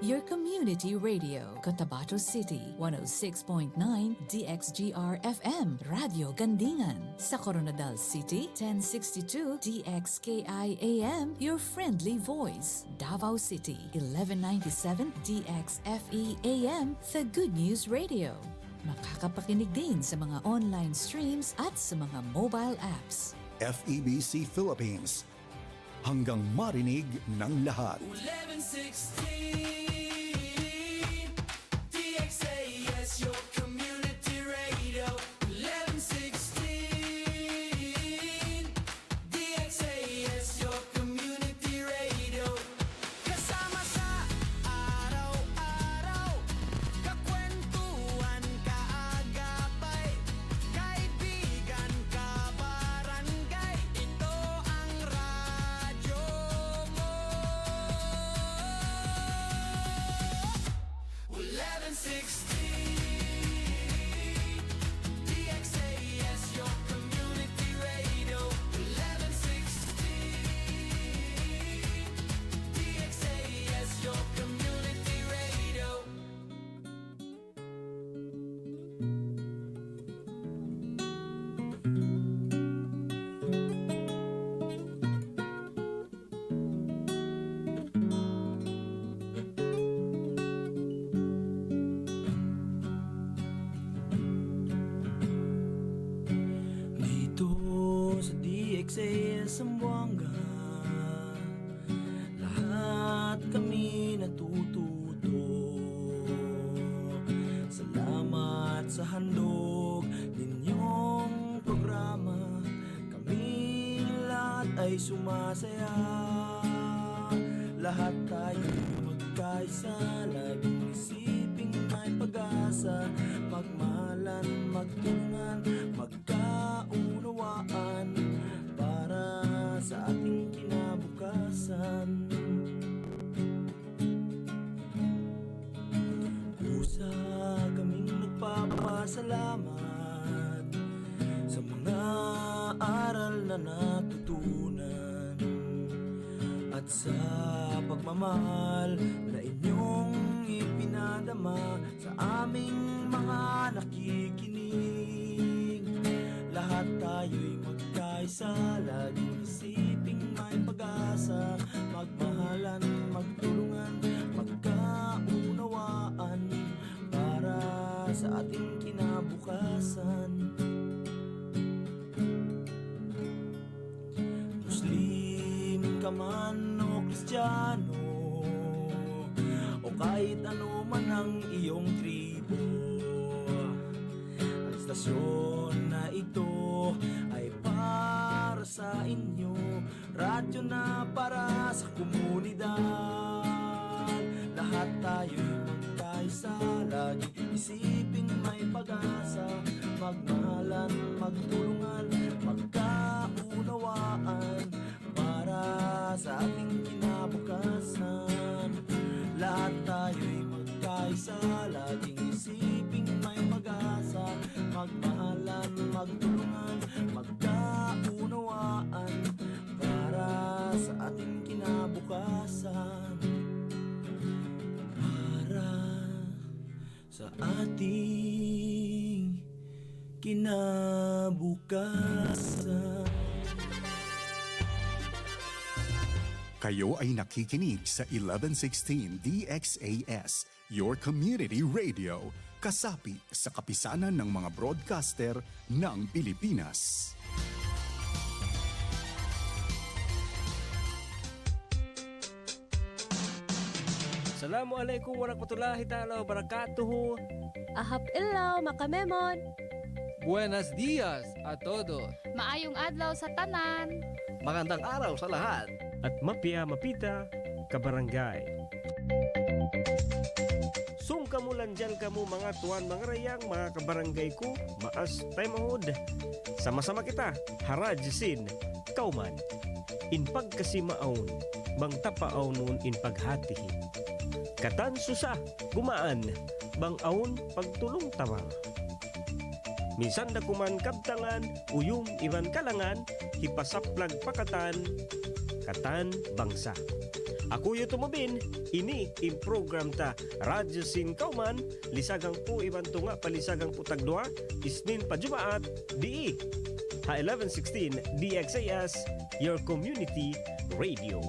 your community radio. Cotabato City, 106.9 DXGR FM, Radio Gandingan. Sa Coronadal City, 1062 DXKI AM, your friendly voice. Davao City, 1197 DXFE AM, The Good News Radio. Makakapakinig din sa mga online streams at sa mga mobile apps. FEBC Philippines. Hanggang marinig ng lahat. 1116 DXAS, your community radio. 1116 DXAS, your community radio. Kasama sa araw-araw, kakwentuhan, kaagapay, kaibigan, kabarangay. Ito ang radyo mo. 1116 DXAS, your community radio. 1116 DXAS, your community radio. Dito sa DXAS Zamboanga, lahat kami natututo. Salamat sa handog ninyong programa, kaming lahat ay sumasaya. Lahat tayo magkaisa, laging isiping may pag-asa. Magmahalan, magtulungan, magkaunawaan para sa ating kinabukasan. Kusa kaming nagpapasalamat sa mga aral na natutunan at sa pagmamahal na inyong ipinadama sa aming mga nakikinig. Lahat tayo'y magkaisa, laging isiping may pag-asa. Magmahalan, magtulungan, magkaunawaan para sa ating kinabukasan. Muslim ka man o Kristiyano, o kahit ano man ang iyong tribo, ang istasyon na ito ay para sa inyo. Radyo na para sa komunidad. Lahat tayo'y magkaisa, lagi isiping may pag-asa. Magmahalan, magtulungan, magkaunawaan para sa ating kinabukasan. Lahat tayo'y magkaisa, laging isiping may pag-asa. Magmahalan, magtulungan, magkaunawaan para sa ating kinabukasan. Para sa ating kinabukasan. Kayo ay nakikinig sa 1116 DXAS, your community radio. Kasapi sa kapisanan ng mga broadcaster ng Pilipinas. Assalamualaikum warahmatullahi ta'ala wabarakatuh. Ahap ilaw, makamemon. Buenos dias a todos. Maayong adlaw sa tanan. Magandang araw sa lahat. At mapia mapita, kabarangay. Sung kamulan dyan kamo mga tuwan, mga rayang, mga kabarangay ko, maas tayo mahod. Sama-sama kita, harajisin, kauman. In pagkasimaon, bang tapaaw nun in paghatihin. Katan susa, gumaan, bang aon pagtulong tawang. Minsan na kuman kabtangan, uyong iwan kalangan, hipasaplag pakatan, katan bangsa. Ako yu tumubin, ini im program ta Radyo Sin Kauman, lisagang po ibanto nga palisagang po tagdua, isnin pa Jumaat, di ha 1116 DXAS, your community radio.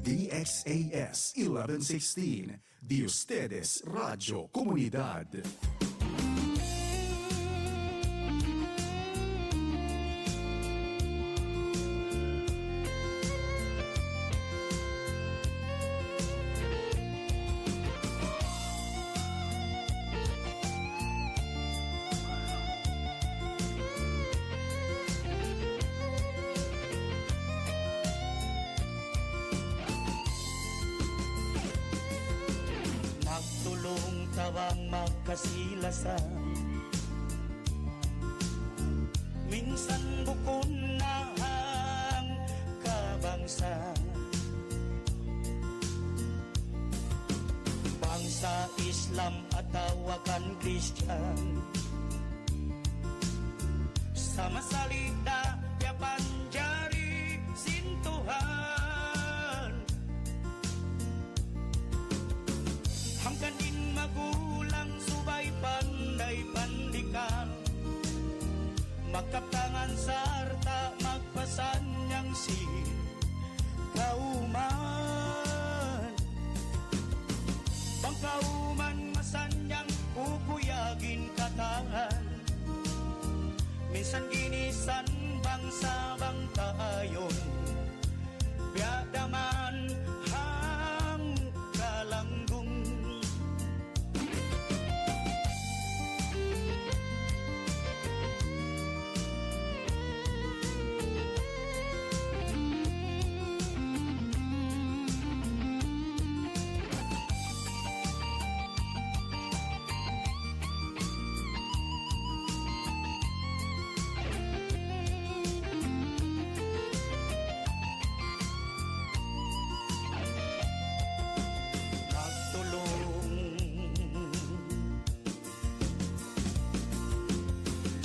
DXAS 1116, de ustedes Radio Comunidad. Magtulong tawang magkasilasan, minsan bukon na ang kabangsa. Bangsa Islam at tawakan Christian, sama salita yapan jari sintuhan. Hanggan din magulang subay panday pandikan, magkaptangan sarta magpasanyang si kauman. Bangkauman masanyang pupuyagin katangan, minsan ginisan bangsa bang tayon, biadaman hang kalanggung.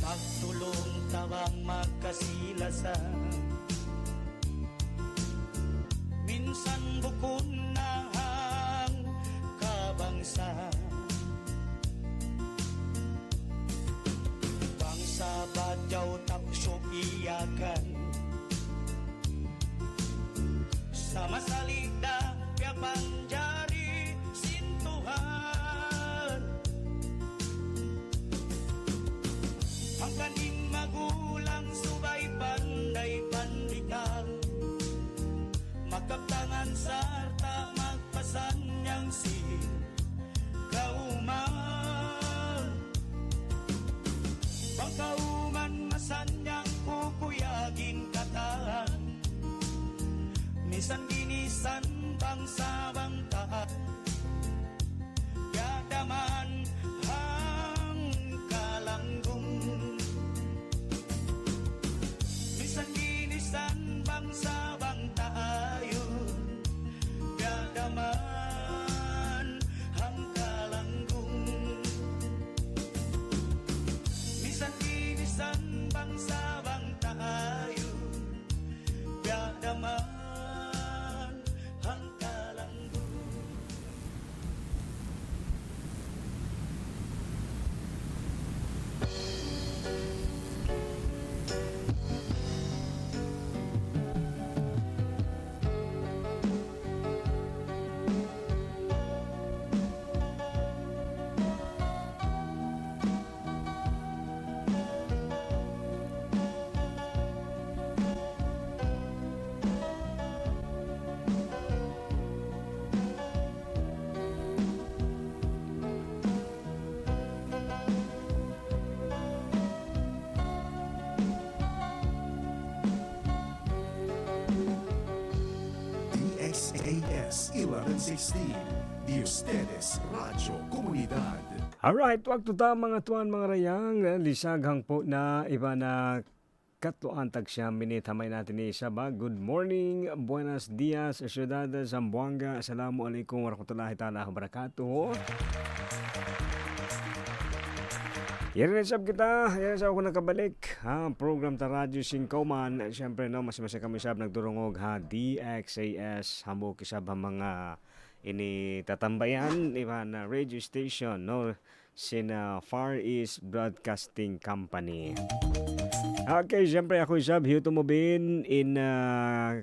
Magtulong tawang magkasilasan, minsan bukon na ang kabangsa. Bangsa badyaw taksyo iyakan, sama salida yapan jari sintuhan. Ang kaning magulang subay panday pandikan, magkaptangan sarta magpasanyang si kauman. Bangkauman masanyang kukuyagin kataan, minsan ginisan bangsa bang taat, yadaman hang kalanggung. Minsan ginisan bangsa bang tayon, biadaman hang kalanggung. Minsan ginisan bangsa bang tayon, biadaman hang kalanggung. DXAS 1116, de ustedes Radio Comunidad. Alright, wag tuta mga tuan mga rayang, lisaghang po na iba na katuan tag siya minute hamay natin ni Saba. Good morning, buenos dias, Ciudad Zamboanga. Assalamualaikum warahmatullahi ta'ala wabarakatuh. Yan rin sab kita, yan sa ako nakabalik. Ha, program ta Radyo Singkauman. Siyempre no, mas kami sab nagdurungog ha, DXAS hamo kisab ang mga ini tatambayan iba na radio station no sina Far East Broadcasting Company. Okay, siyempre ako isab Hiyuto Mobin in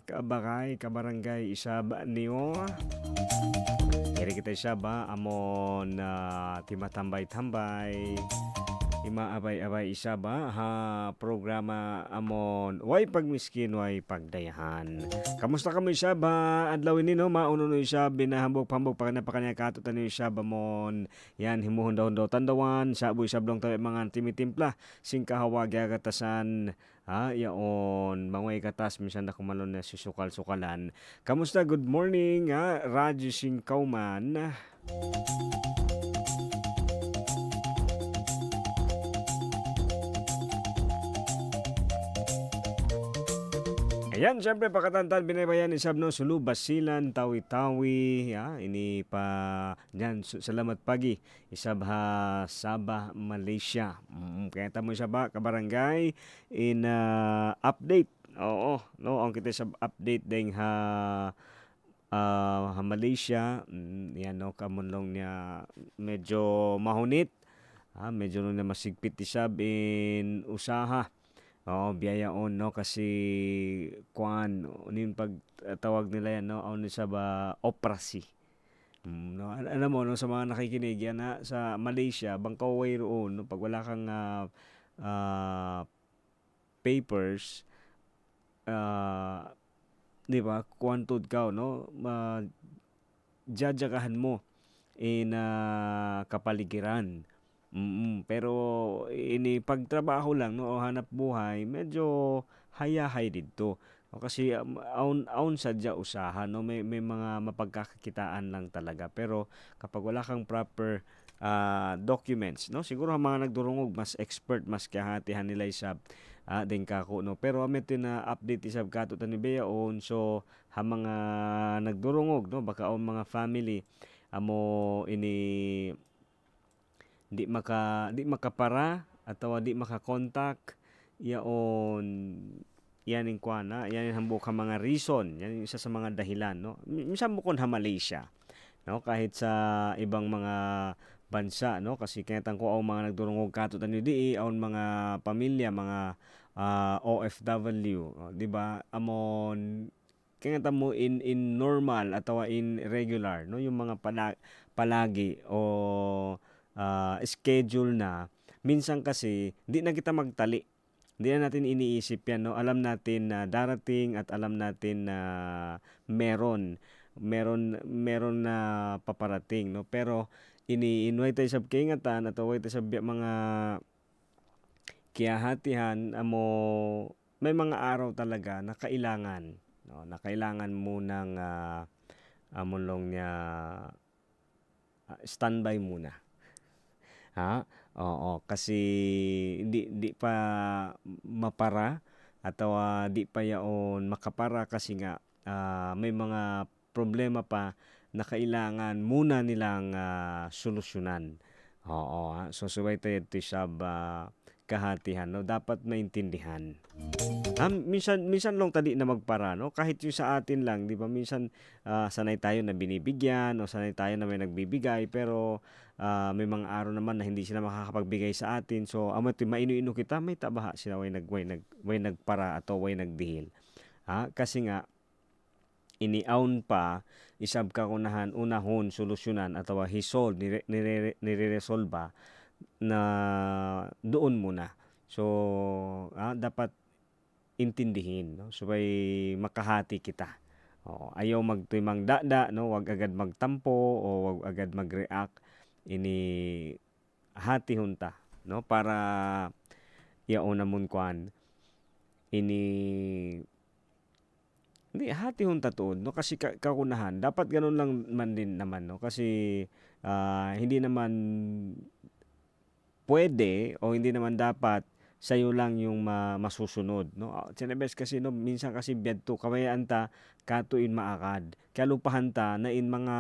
Kabakay, Kabarangay isab niyo. Kaya kita isab amon timatambay-tambay. Imaabay-abay isa ba ha programa amon way pagmiskin way pagdayahan. Kamusta kamo isa ba adlaw ini no mauno no isa binahambog-pambog pa na pa kanya kato tani isa ba mon yan himuhon daw tandawan sa buy sablong tayo mga timitimpla singkahawag agatasan yaon mangway katas minsan na kumalon na susukal-sukalan. Kamusta good morning Radyo Singkauman. Ayan, siyempre pakatantan binabayan isab no Sulu, Basilan, Tawi-Tawi, ini pa yan salamat pagi isab ha Sabah, Malaysia. Kaya tamo isa ba kabarangay in update. Oo, no ang kita sa update ding ha Malaysia. Yan no kamunlong niya medyo mahunit. Medyo no na masigpit isab in usaha. Biyayaon no kasi kuan unin pagtawag nila yan no on sa ba operasi. No alam mo no sa mga nakikinig yan sa Malaysia bangkaw way roon no pag wala kang papers di ba kuantud ka no jajagahan mo in kapaligiran. Pero ini pagtrabaho lang no o hanap buhay medyo hayahay dito. Kasi aun sadya usaha no may mga mapagkakakitaan lang talaga. Pero kapag wala kang proper documents no siguro ang mga nagdurungog mas expert mas kahatihan nila isab din kako no pero amet na update isab kato tani beyaon so ha mga nagdurungog no baka on mga family amo ini di makapara atawa di makakontak yaon yan yung kuana yan yung hambok ka mga reason yan yung isa sa mga dahilan no minsan bukod ha Malaysia no kahit sa ibang mga bansa no kasi kinatang ko ang mga nagdurungog kato tanyo di aon mga pamilya mga OFW di ba amon kinata mo in normal atawa in regular no yung mga palagi o schedule na minsan kasi di na kita magtali. Di na natin iniisip yan no. Alam natin na darating at alam natin na meron na paparating no. Pero ini-invite tayo sa kaingatan at away tayo sa mga kiyahatihan amo may mga araw talaga na kailangan no. Na kailangan mo ng amulong niya standby muna. Oo, kasi di pa mapara atau di pa yaon makapara kasi nga may mga problema pa na kailangan muna nilang solusyonan. Oo, so subay tayo ito sa kahatihan no dapat maintindihan. Minsan lang tadi na magpara no kahit yung sa atin lang di ba minsan sanay tayo na binibigyan o sanay tayo na may nagbibigay pero may mga araw naman na hindi sila makakapagbigay sa atin so amo ti mainu-inu kita may tabaha sila way nagpara atau way nagdihil kasi nga iniawn pa isab ka kunahan unahon solusyonan atau hisolve nire-resolba na doon muna so dapat intindihin no subay makahati kita ayaw magtuimang dada no wag agad magtampo o wag agad mag-react ini hati hunta no para yaon namon kuan ini hindi hati hunta tuod no kasi kakunahan dapat ganun lang man din naman no kasi hindi naman pwede o hindi naman dapat sa'yo lang yung masusunod no sinabes kasi no minsan kasi biadto kawayan ta katuin maakad kaya lupahan ta na in mga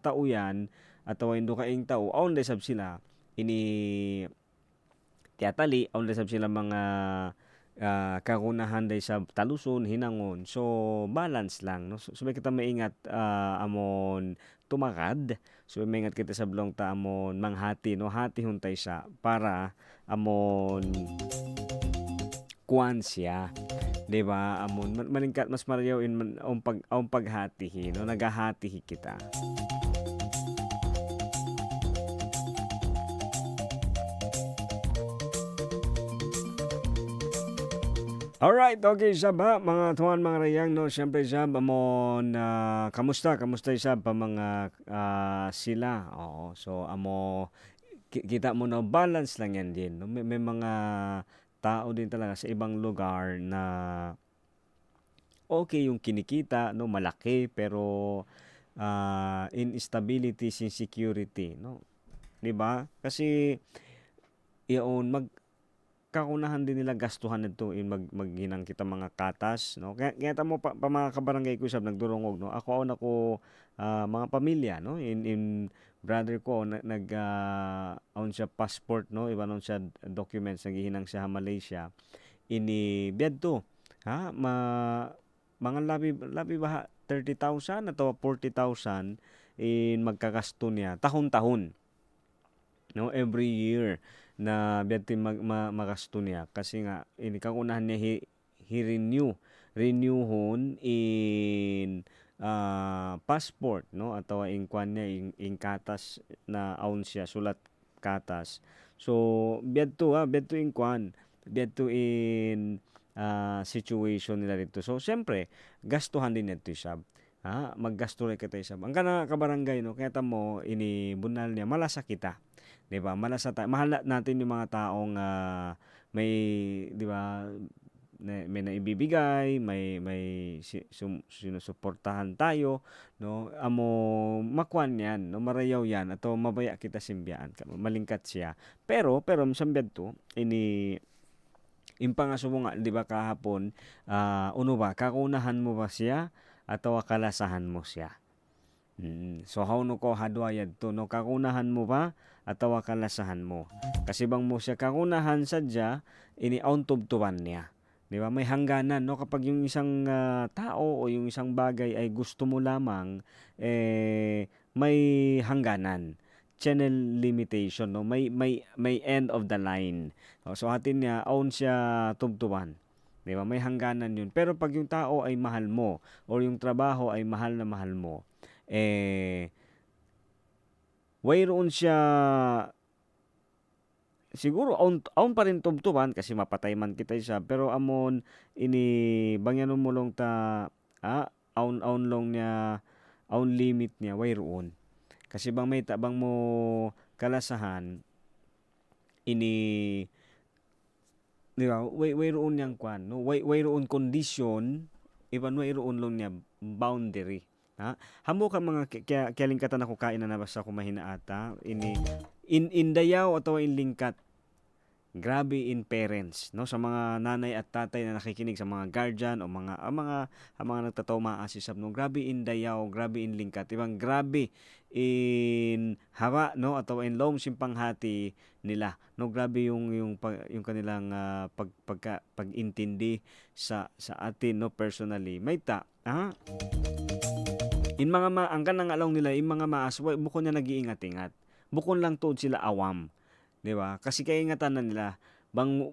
tauyan at indo kaing tao aon desab sila ini tiyatali aw sab sila mga kakunahan day sa taluson hinangon. So balance lang no. So may kita maingat amon tumakad. So maingat kita sa blong ta amon manghati no. Hati huntay siya para amon kuan siya. 'Di ba? Amon malingkat mas mariyaw in ang paghatihi no. Nagahatihi kita. Alright, okay Sab ha, mga tuwan mga rayang no, syempre Sab, amon kamusta Sab pa mga sila. Oo, so kita mo na balance lang yan din. No? May mga tao din talaga sa ibang lugar na okay yung kinikita, no, malaki pero instabilities, insecurity, no. 'Di ba? Kasi iyon kakunahan din nila gastuhan nito in maghinang kita mga katas no kaya ta mo pa mga kabarangay ko sab nagdurungog no ako mga pamilya no in brother ko own siya passport no iba non siya documents naghihinang siya Malaysia ini biadto ha mga labi ba 30,000 atau 40,000 in magkagasto niya tahon-tahon no every year na biadto magasto niya kasi nga ini kakunahan niya renewhon in passport no atawa in kwan niya in katas na aun siya sulat katas so biadto in kwan biadto in situation nila dito so syempre gastuhan din nito siya maggasto rin kita isab ang kana kabarangay no kaya mo ini bunal niya malasa kita. 'Di ba? Mahal natin yung mga taong may 'di ba may naibibigay, may sinusuportahan tayo, no? Amo makuan 'yan, no? Marayaw 'yan ato mabaya kita simbiyaan, malingkat siya. Pero sambiyad to ini impangasumo nga 'di ba kahapon uno ba kakunahan mo ba siya ato kalasahan mo siya. So how no ko hadwayad to no kakunahan mo ba atawa kalasahan mo. Kasi bang mo siya kakunahan sadya ini aun tubtuban niya. 'Di ba? May hangganan no kapag yung isang tao o yung isang bagay ay gusto mo lamang may hangganan. Channel limitation no may end of the line. So atin niya aun siya tubtuban. 'Di ba? May hangganan 'yun. Pero pag yung tao ay mahal mo o yung trabaho ay mahal na mahal mo wayroon siya siguro aun pa rin tubtuban kasi mapatay man kita siya pero amon ini bangyanon mo long ta aun long niya aun limit niya wayroon kasi bang may tabang mo kalasahan ini di ba wayroon yang kwan no wayroon condition iban wayroon long niya boundary. Hamo ka mga kialingkatan ako kain na nabasa ko mahina ata ini in dayaw atau in lingkat grabe in parents no sa mga nanay at tatay na nakikinig sa mga guardian o mga nagtataw maasisab no grabe in dayaw grabe in lingkat ibang grabe in hawa no atau in lom simpanghati nila no grabe yung kanilang pag-intindi sa atin no personally may in mga ang kanang along nila in mga maas bukon niya nag-iingat-ingat bukon lang tuod sila awam. 'Di ba? Kasi kaingatan na nila bang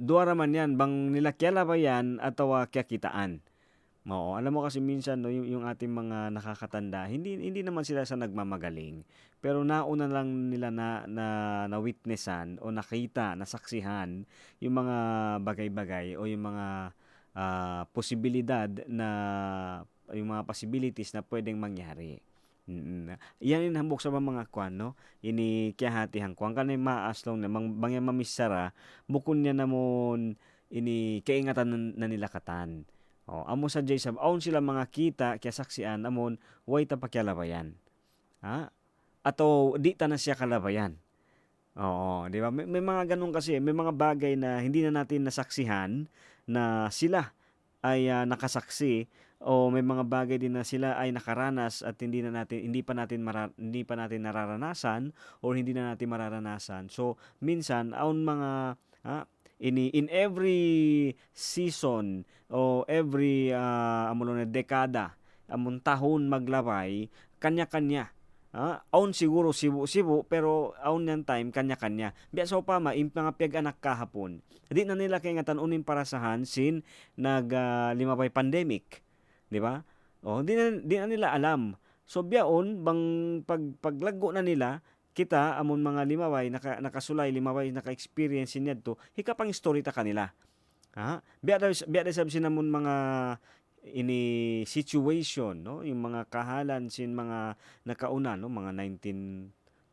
duara man yan bang nila kyala ba yan ataw kyakitaan. Oo, alam mo kasi minsan no yung ating mga nakakatanda hindi naman sila sa nagmamagaling pero nauna lang nila na witnessan o nakita nasaksihan yung mga bagay-bagay o yung mga posibilidad na yung mga possibilities na pwedeng mangyari. Yan inhambok sa mga kwan no ini kiyahatihan kwan kanay maaslong na bangya mamisara bukon niya namon ini kaingatan na nila katan amo sa jay sab aun sila mga kita kaya saksian amon way ta pakyalabayan ato di ta na siya kalabayan di ba may mga ganun kasi may mga bagay na hindi na natin nasaksihan na sila ay nakasaksi o may mga bagay din na sila ay nakaranas at hindi pa natin nararanasan or hindi na natin mararanasan. So minsan in every season o every dekada amon tahon maglabay kanya-kanya. Aun siguro sibu pero aun yan time kanya-kanya. Biya so pa mga piyag-anak kahapon. Di na nila kay nga tanunin parasahan sin limabay pandemic, di ba? Di na nila alam. So biyaon bang paglago na nila kita amon mga limabay nakasulay limabay naka-experience niya to hikapang story ta kanila. Biya sab sinamon mga ini situation, no, yung mga kahalan sin mga nakauna, no, mga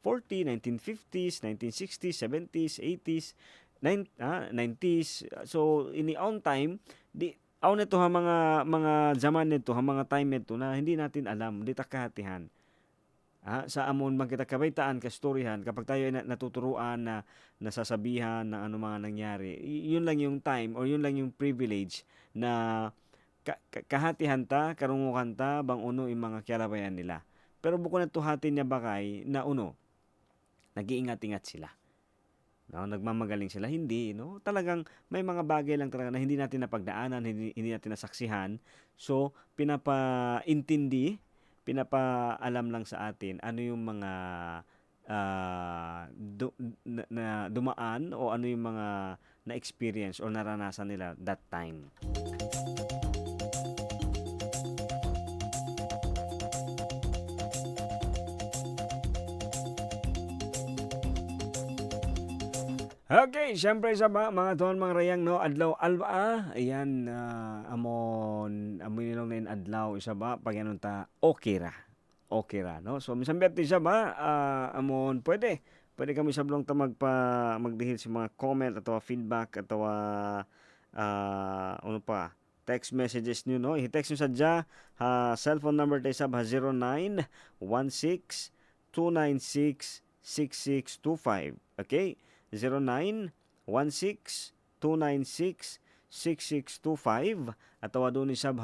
1940, 1950s, 1960s, 70s, 80s, 90s. So ini on time di aun nito ha mga zaman nito ha mga time nito na hindi natin alam, di ta kahatihan. Sa amon man kita kabaitaan ka storyahan kapag tayo ay natuturuan na nasasabihan na ano mga nangyari, yun lang yung time or yun lang yung privilege na kahatihan ta, karungukan ta, bang uno yung mga kialabayan nila. Pero buko na tuhatin niya bakay na uno, nag-iingat-ingat sila. No, nagmamagaling sila. Hindi, no? Talagang may mga bagay lang talaga na hindi natin napagdaanan, hindi natin nasaksihan. So, pinapaalam lang sa atin ano yung mga dumaan o ano yung mga na-experience o naranasan nila that time. Okay, syempre sa mga tuwan mga rayang, no, adlaw alba, ayan, amoy nilong na yung adlaw isa ba pag yan ta okay ra, no. So minsan biyati siya ba amon pwede kami sablong ta magdihil sa mga comment atau feedback atau ano pa text messages niyo, no, i-text niyo sadya cellphone number tayo sab 0916-296-6625. Okay, 0916-296-6625 at doon ni sab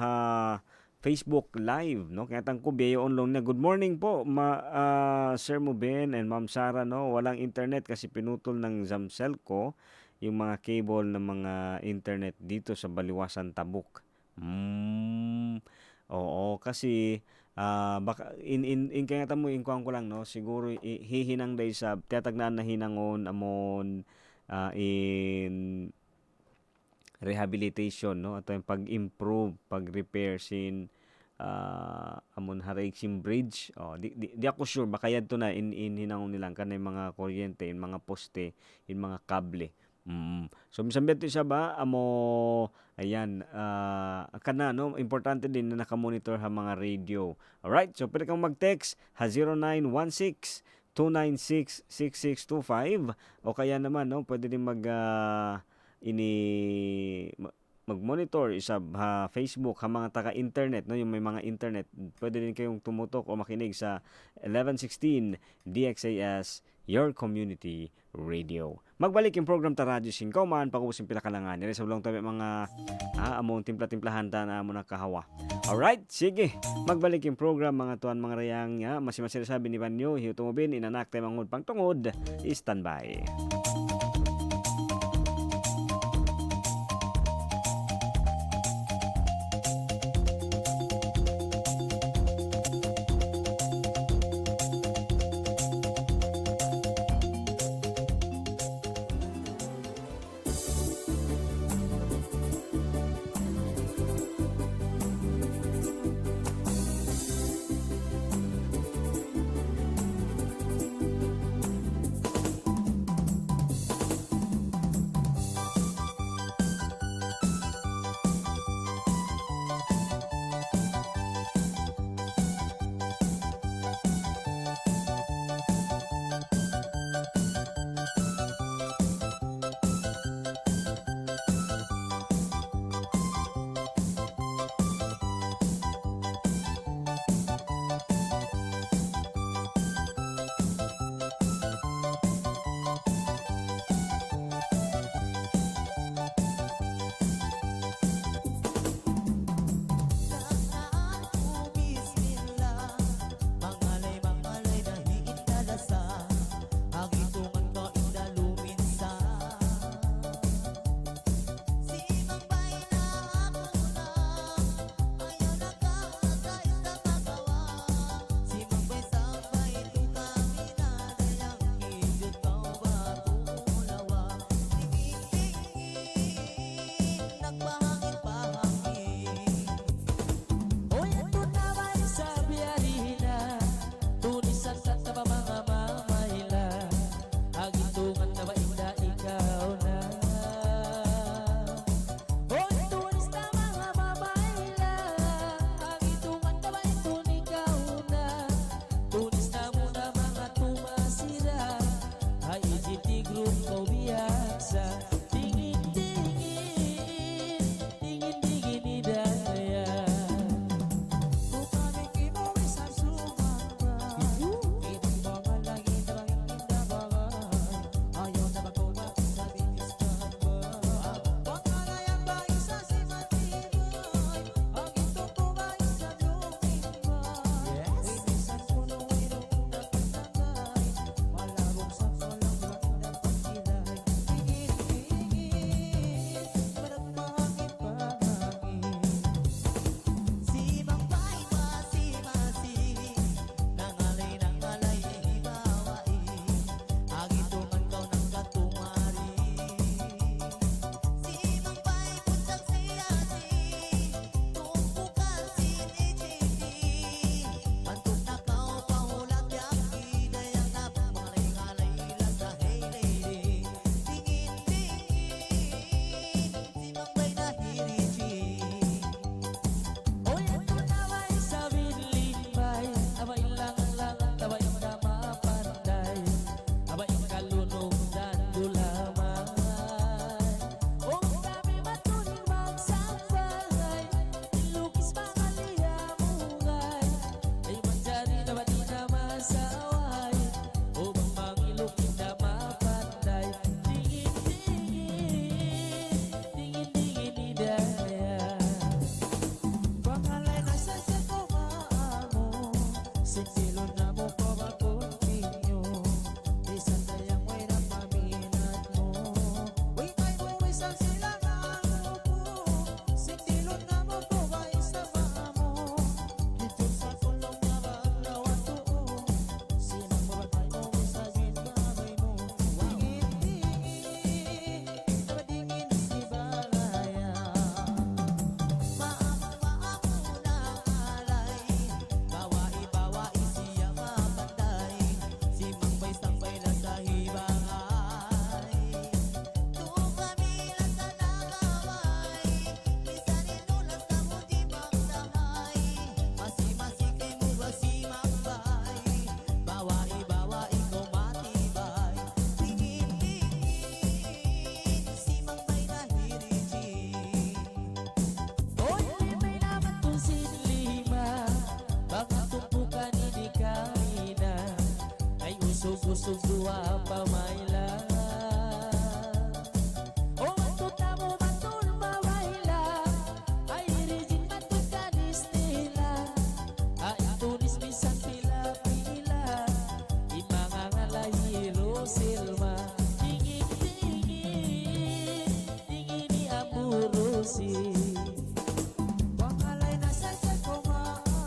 Facebook Live, no, kaya tang ko biyo online na good morning po Sir Muben and Ma'am Sara, no, walang internet kasi pinutol ng Zamcell ko yung mga cable ng mga internet dito sa Baliwasan Tabuk. Oo, kasi baka in kaya tamo inkuan ko lang, no, siguro hihinang day sa tiyatagnaan na hinangon amon in rehabilitation, no, ato yung pag-improve, pag-repair sin amon haray sim bridge. Di ako sure baka yadto na in hinangon nilang kanay mga kuryente, in mga poste, in mga kable. So minsan beto siya ba amo ayan kana, no, importante din na naka-monitor ha mga radio. Alright, so pwede kang mag-text 0916-296-6625 o kaya naman, no, pwede din mag-monitor isa Facebook ha mga taga-internet, no, yung may mga internet, pwede din kayong tumutok o makinig sa 1116 DXAS, your community radio. Magbalik yung program ta Radyo Singkauman, pag-usin pila kalangan. Nila sa ulong tabi mga among timpla-timplahan ta na mo nakahawa. Alright, sige. Magbalik yung program mga tuan mga rayang masimasira sabi ni Banyo, hiutumubin, inanak tayo mangod pangtungod, standby. Usog duwa pa maila. O matuta mo matul pa maila. Ay rigid matul ka nistila. Ay tunis bisan pila-pila. Imangangalahiro silma. Dingin ni amurusi. Wangalay na sa kumano.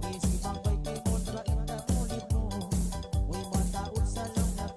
Isipang ba'y kay kontra inda ulit mo. Uy mataon sa lang na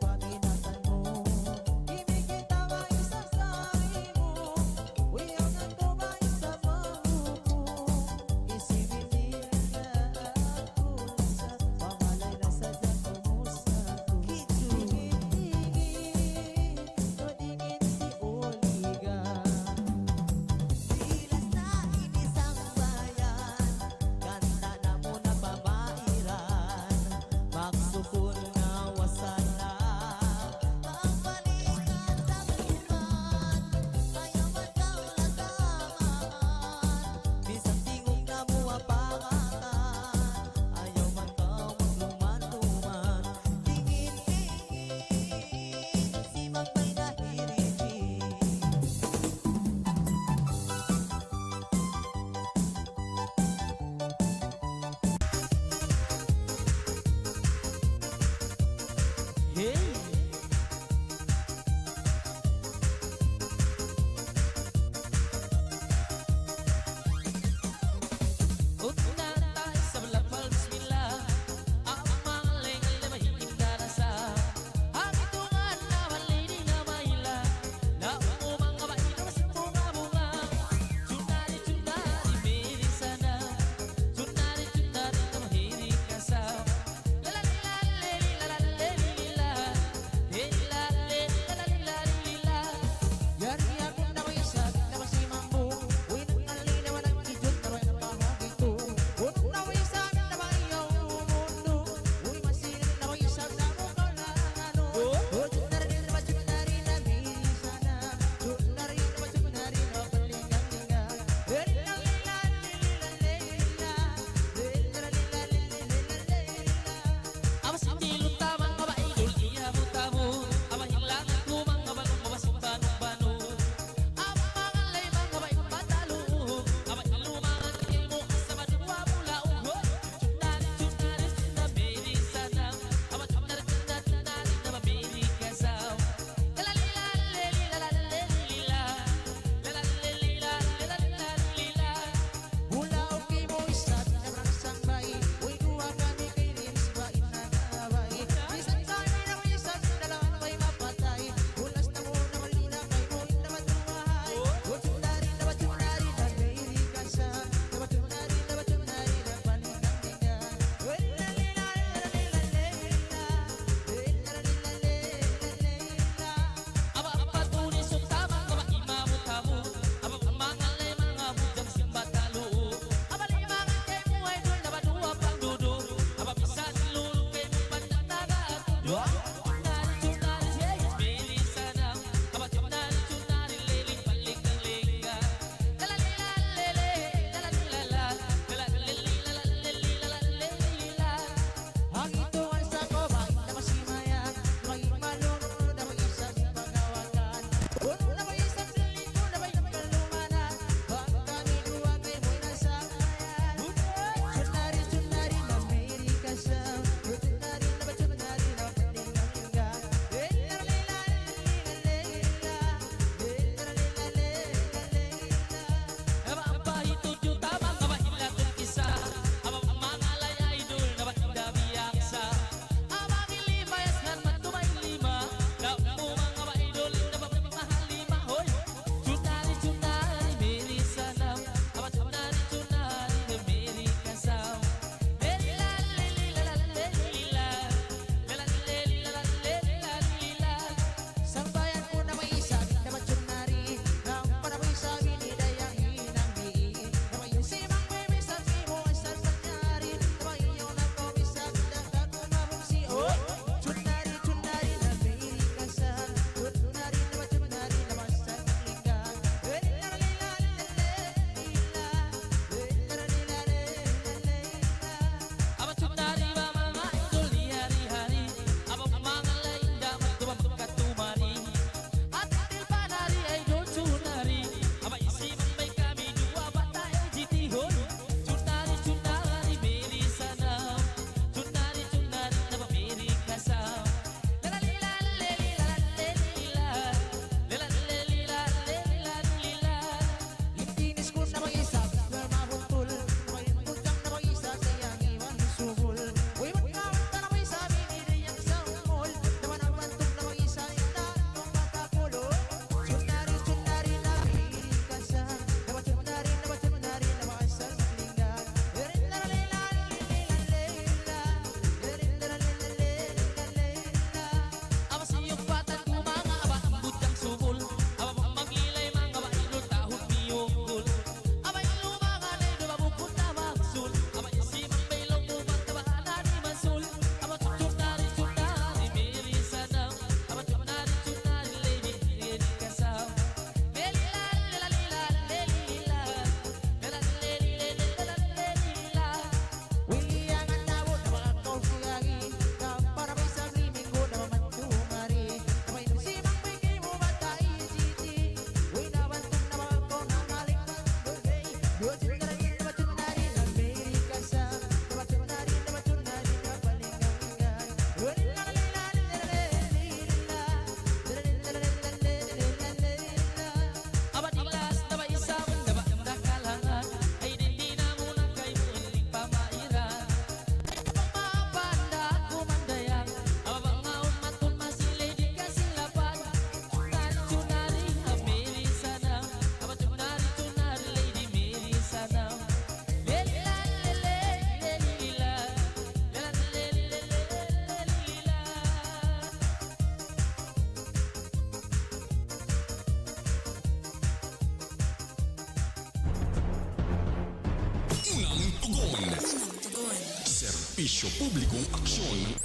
Serbisyo publikong aksyon.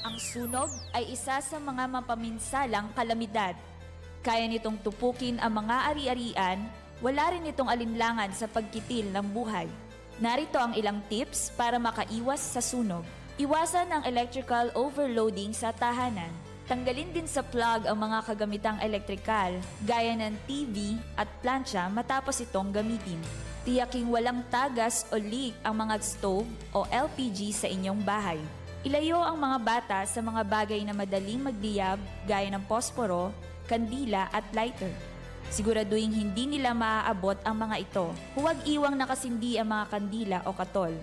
Ang sunog ay isa sa mga mapaminsalang kalamidad. Kaya nitong tupukin ang mga ari-arian, wala rin itong alinlangan sa pagkitil ng buhay. Narito ang ilang tips para makaiwas sa sunog. Iwasan ang electrical overloading sa tahanan. Tanggalin din sa plug ang mga kagamitang elektrikal, gaya ng TV at plancha matapos itong gamitin. Tiyaking walang tagas o leak ang mga stove o LPG sa inyong bahay. Ilayo ang mga bata sa mga bagay na madaling magliyab gaya ng posporo, kandila at lighter. Siguraduhin hindi nila maaabot ang mga ito. Huwag iwang nakasindi ang mga kandila o katol.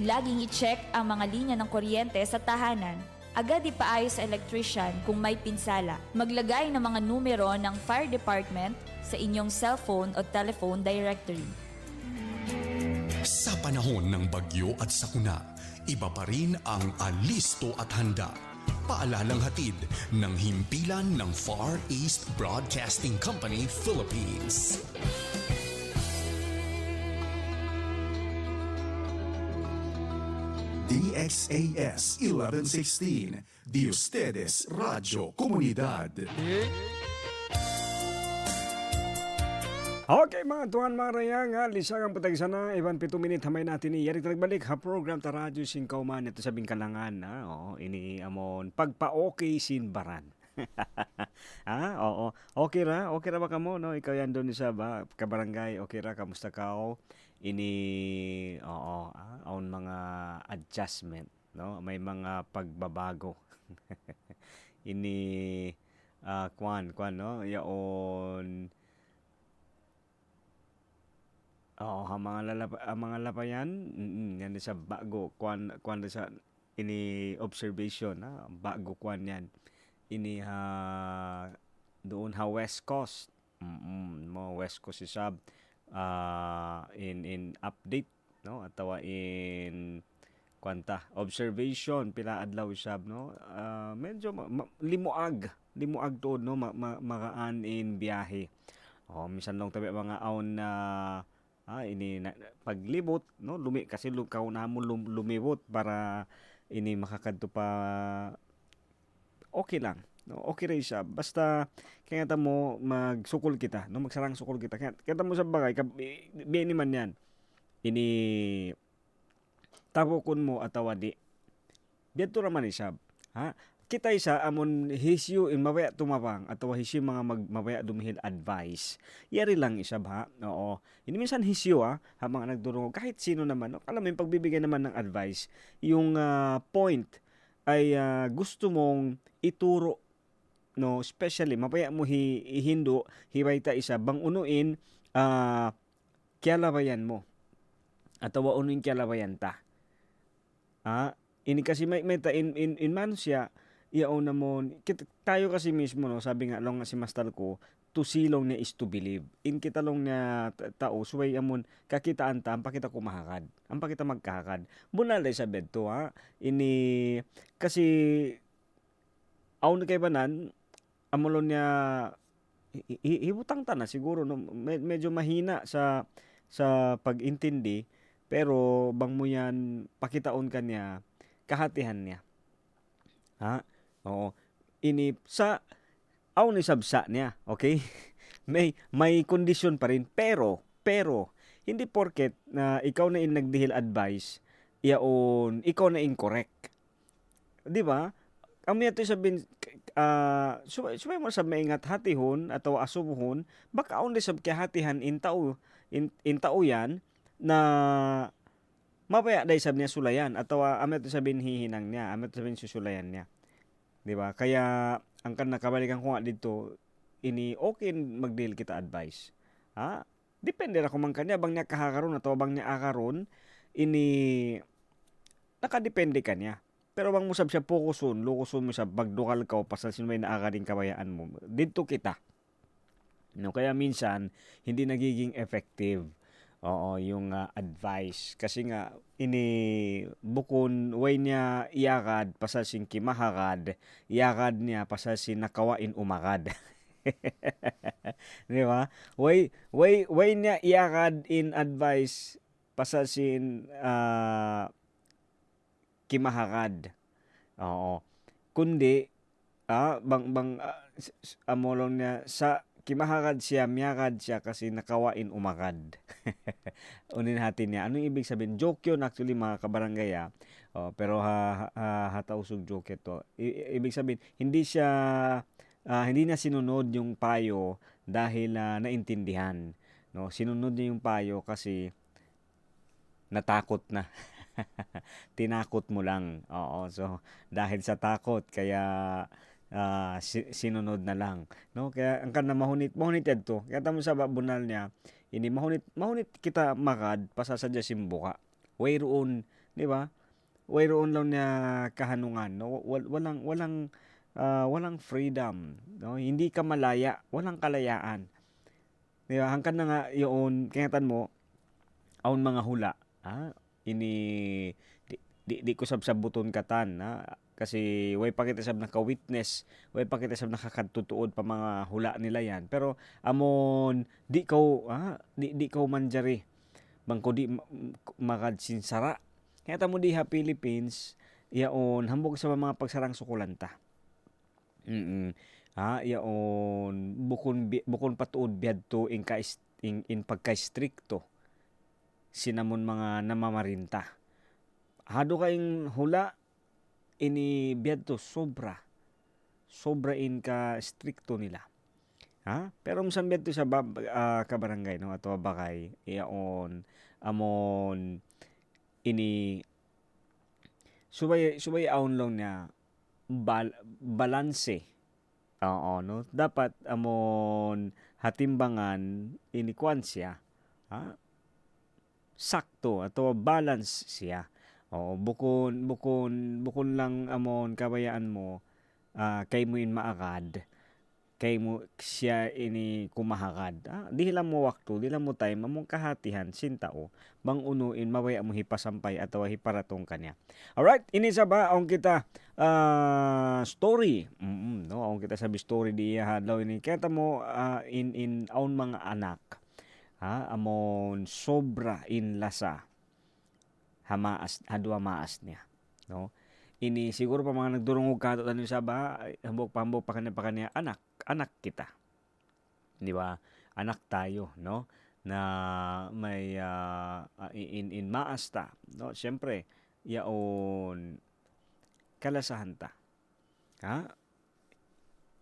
Laging i-check ang mga linya ng kuryente sa tahanan. Agad ipaayos sa electrician kung may pinsala. Maglagay ng mga numero ng fire department sa inyong cellphone o telephone directory. Sa panahon ng bagyo at sakuna, iba pa rin ang alisto at handa. Paalalang hatid ng himpilan ng Far East Broadcasting Company, Philippines. DXAS 1116, Di Ustedes Radio Comunidad. Okay mga tuhan mga rayang, lisagang putag sana, iban 7 minit hamay natin ni Yari talagbalik ha program ta radyo singkauman ito sa bingkalangan ini amon pagpa-okay sinbaran. Oo. Okay ra ba kamo no? Ikaw yan doon sa ba kabarangay, okay ra kamusta ka ini on mga adjustment no, may mga pagbabago. Ini kwan no, yaon. Ang mga lapayan, yan sa bago kwan sa ini observation bago kwan yan. Ini doon West Coast. Mo West Coast isab in update no, atawa in kwanta observation pila adlaw isab no. Medyo limuag tuod no, magaan in biyahe. Minsan lang tabi mga aon na ini paglibot no, kasi kaunahon mo lumibot para ini makakadto pa okay lang no, okay ra siya basta kaya mo magsukol kita no, magsarang sukol kita kaya mo sa bagay bini man yan ini tabokon mo atawa di dito raman siya kita isa amon hisyu in mabaya tumapang atawa hisyu mga mabaya dumihil advice. Yari lang isa ba? Oo. Ini minsan hisyu mga nagdurong kahit sino naman. No? Alam mo yung pagbibigay naman ng advice, yung point ay gusto mong ituro no, especially mabaya mo hihindo hibayta isa bang unuin kialabayan mo. Atawa unuin kialabayan ta. Ini kasi may in man siya iaw na mo, tayo kasi mismo, no, sabi nga lang nga si Master ko, to see long na is to believe. In kita long na tao, suway amon, kakitaan ta, ang pakita kumahakad. Ang pakita magkahakad. Bunalay sa bed to, ini, kasi, aw na kay banan, amulon niya, hibutang ta na siguro, no, medyo mahina sa pag-intindi, pero bang mo yan, pakitaon ka niya, kahatihan niya. Oo. Ini sa ni sabsa niya, okay? may kondisyon pa rin pero hindi porket na ikaw na nagdihil advice, ikaw na incorrect. 'Di ba? Ami ato sabihin subay mo sa maingat hatihon atau asubuhon baka only sab kay hatihan in tao yan na mapaya day sab niya sulayan atau ami ato sabihin hihinang niya, ami ato sabihin susulayan niya. Di ba? Kaya ang kan nakabalikan ko nga dito ini okay magdeal kita advice. Ha? Depende ra kung man kanya bang niya kahakaron atau bang niya akaron ini nakadepende kanya. Pero bang musab siya lukuson mo siya bagdukal ka o pasal sino may naakaring kabayaan mo. Dito kita. No, kaya minsan hindi nagiging effective. Oo, yung advice kasi nga ini bukon way niya iyakad pasal sin kimahakad, iyakad niya pasal sin nakawain umakad. Di ba? Way niya iyakad in advice pasal sin kimahakad. Oo. Kundi amolong niya sa kimahakad siya, miyakad siya kasi nakawain umakad. Unin natin niya. Anong ibig sabihin? Joke yun actually mga kabarangay. Pero hatausog joke ito. Ibig sabihin, hindi na sinunod yung payo dahil naintindihan. No? Sinunod niya yung payo kasi natakot na. Tinakot mo lang. Oo, so dahil sa takot kaya sinunod na lang, no? Kaya ang kana mahunit adto. Kaya tamo sa bunal niya, ini mahunit kita makad pasasadya simbuka. Way roon, di ba? Way roon lang niya kahanungan, no? Walang freedom, no? Hindi ka malaya, walang kalayaan. Di ba? Hangkan na nga yun, kayatan mo, aun mga hula, ini di ko sabsabuton katan kasi way pakita sab naka-witness, way pakita sab nakakatutuod pa mga hula nila yan. Pero amon di ko manjari bangko di makad sinsara. Kaya tamo diha Philippines yaon hambog sa mga pagsarang sukulanta. Yaon bukon patuod biadto in pagka-stricto sinamon mga namamarinta. Hado kayong hula ini biadto sobra in ka stricto nila. Pero musam biadto sa kabarangay no ato bakay iyaon amon ini subay aon lang niya balanse. Oo no dapat amon hatimbangan ini kwansya sakto atau balance siya. Bukon lang amon kabayaan mo kay mo in maakad kay mo siya ini kumahakad. Di lang mo wakto, di lang mo time among kahatihan sintao bang unuin mawaya mo hipasampay atawa hiparatong kanya. Alright, ini sa ba ang kita story. No, ang kita sabi story di hadlaw ini kaya mo in aun mga anak. Amon sobra in lasa hadwa maas niya, no? Ini siguro pa mga nagdurungog kato tanin sa ba hambog pa kanya anak kita, di ba? Anak tayo, no? Na may in maas ta, no? Siyempre yaon kalasahan ta.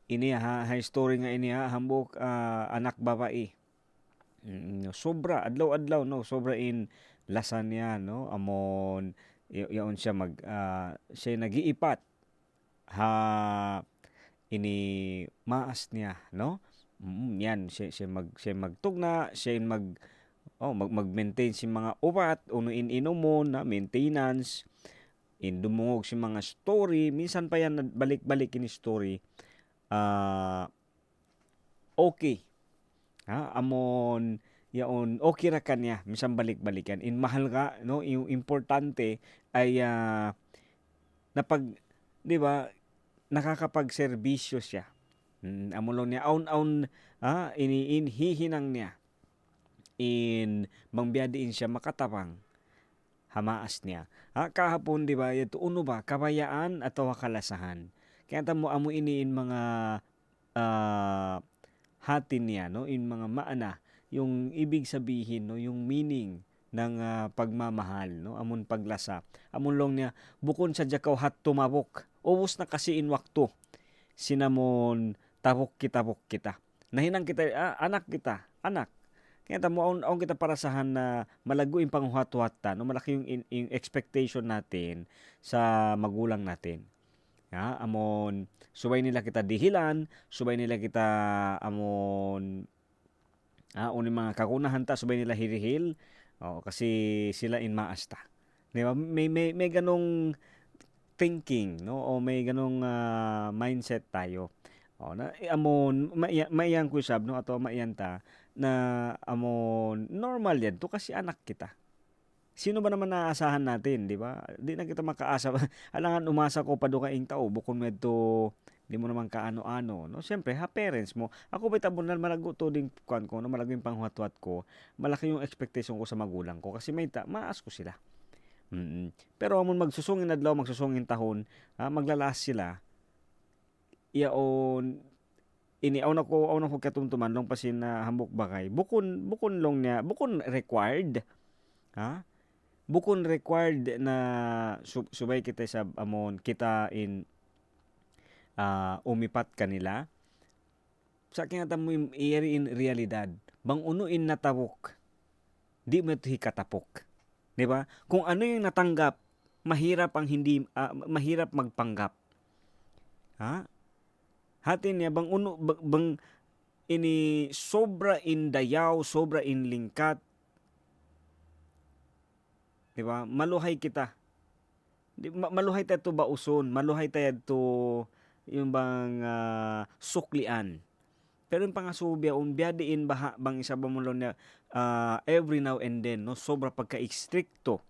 Ini high story nga ini hambog anak babae. Sobra adlaw no, sobra in lasan niya no amon yaon siya siya nag-iipat ini maas niya no yan siya magtugna siya mag-maintain si mga upat uno in inomon na maintenance in dumungog si mga story minsan pa yan balik-balik ini story okay amon yaon okay ra kanya minsan balik-balikan in mahal ka no yung importante ay di ba nakakapagserbisyo siya amulong niya aun in hihinang niya in mangbiyadiin siya makatapang hamaas niya kahapon di ba ito uno ba kabayaan atau kalasahan kaya tamo amo ini in mga hatin niya no in mga maana yung ibig sabihin no yung meaning ng pagmamahal no amon paglasa amon long niya bukon sa jakaw hat tumabok ubos na kasi in wakto. Sinamon tabok kita. Nahinang kita, anak kita, anak. Kaya tamo aon kita parasahan na malago yung panghuhat-huhata, no malaki yung expectation natin sa magulang natin. Amon subay nila kita dihilan, subay nila kita amon uning mga kakunahan ta, subay nila hirihil. Kasi sila in maasta. Di ba? May ganong thinking, no? O may ganong mindset tayo. Amon maiyan ko sab, no, ato maiyan ta na amon normal yan to kasi anak kita. Sino ba naman naaasahan natin, di ba? Di na kita makaasa. Alangan umasa ko pa do ka ing tao bukod medto di mo naman kaano-ano, no? Siyempre, parents mo. Ako ba tabunan malago to ding kuan ko, no? Malago yung panghuwat-huwat ko. Malaki yung expectation ko sa magulang ko kasi maas ko sila. Pero amon magsusungin adlaw, magsusungin tahon, maglalas sila. Iyaon aw na ko katumtuman long pasin na hambok bakay. Bukon long niya, bukon required. Bukon required na subay kita sa amon kita in umipat kanila. Sa akin mo iyari in realidad. Bang unuin natawok, di mo ito hikatapok. Di ba? Kung ano yung natanggap, mahirap magpanggap. Hatin niya bang ini sobra in dayaw, sobra in lingkat. Di ba? Maluhay kita. Maluhay tayo to bauson, maluhay tayo to yung bang suklian. Pero yung pangasubya, biyadiin baha bang isa ba mo niya every now and then, no? Sobra pagka-stricto.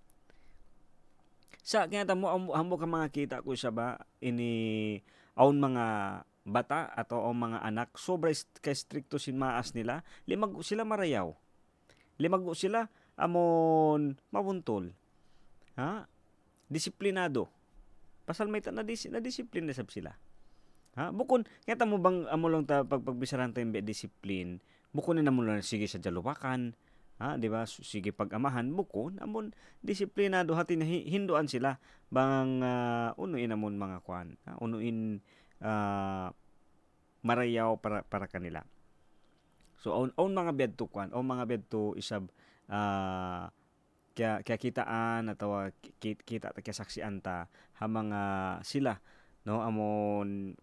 Sa kaya mo hamo ka mga kita ko sa ba ini aun mga bata ato o mga anak sobra ka-stricto sin maas nila, limag sila marayaw. Limag sila amon mabuntol. Disiplinado. Pasal may na disiplina sab sila. Bukon kaya mo bang amo lang ta pagbisaran ta yung discipline. Bukon na mo lang sige sa jaluwakan. Di ba? Sige pag-amahan bukon amon disiplinado hatin hinduan sila bang unuin amon mga kwan. Unuin marayaw para kanila. So on mga bedto kwan, on mga bedto isab kaya kitaan atau kita kaya saksian ta ha mga sila, no, amon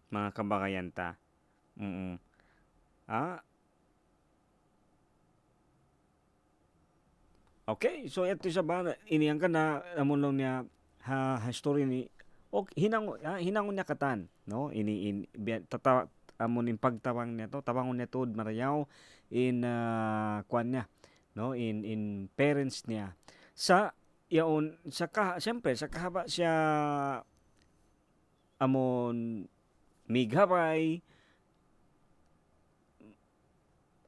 mga kabagayan ta. Okay, so ito sa ba iniyang ka na amon lang niya story ni hinangon niya katan, no? Amon in pagtawang niya to, tawangon niya to marayaw in kwan niya, no? In parents niya. Siyempre sa kahaba siya amon mighapay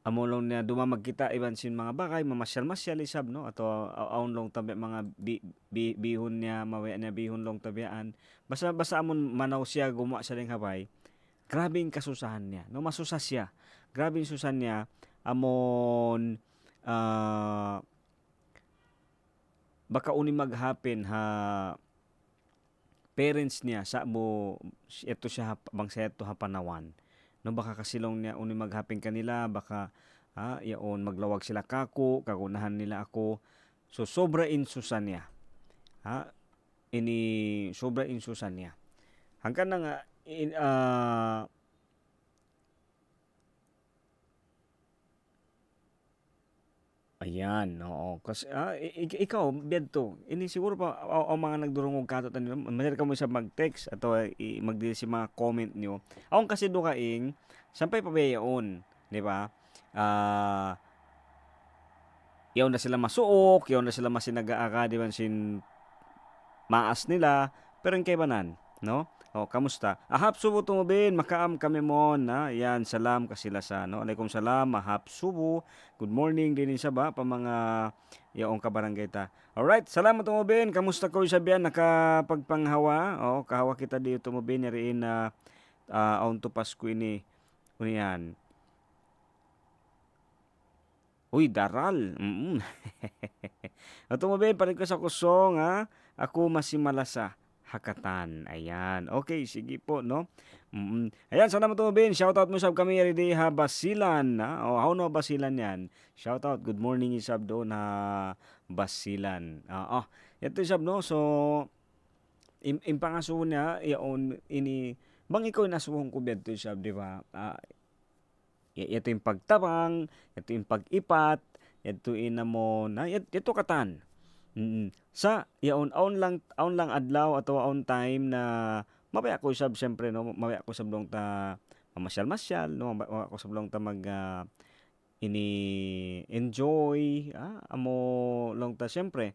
amon niya dumamag kita iban sin mga bakay mamasyal-masyal isab, no, ato aon long tabi mga bihon niya mawaya niya bihon long tabian basta amon manaw siya gumawa sa ding hapay, grabing kasusahan niya, no, masusas siya, grabing susan niya amon baka uni maghapin parents niya sa mo ito siya bang sa ito panawan, no, baka kasilong niya uni maghapin kanila baka yaon maglawag sila kakunahan nila ako, so sobra insusan niya sobra insusan niya hanggang na nga ayan, oo. Kasi ikaw biyadto, ini siguro pa ang mga nagdurungog kato tanyo, madali ka mo sa mag-text atau magdili si mga comment niyo. Aon kasi do kaing sampay pabayaon, di ba? Yaw na sila masuok, yaw na sila masinaga di ba sin maas nila, pero kay banan, no? Kamusta? Ahap subo tumubin, makaam kami mo na. Yan, salam kasila sa, no? Alaikum salam, ahap subo. Good morning din sa ba pa mga yaong kabarangay ta. Alright, salamat tumubin. Kamusta ko sabihan nakapagpanghawa? Kahawa kita di tumubin rin na aun to Pasko ini. Uniyan. Uy, daral. Tumubin, panig ko sa kusong, Ako masimalasa. Hakatan. Ayan. Okay, sige po, no? Ayan, sana matubin. Shoutout mo sab kami eri ha Basilan. Ha? O, how no Basilan yan? Shoutout. Good morning isab doon ha Basilan. Ito isab, no? So, impangaso niya, yaon, bang ikaw inasuhong ko beto isab, di ba? Ito yung pagtabang, ito yung pag-ipat, ito inamon, ito katan. Sa yaon aon lang adlaw atau aon time na mabaya ko sab syempre, no, mabaya ko sab dong ta mamasyal-masyal, no, mabaya ko sab dong ta mag ini enjoy amo long ta syempre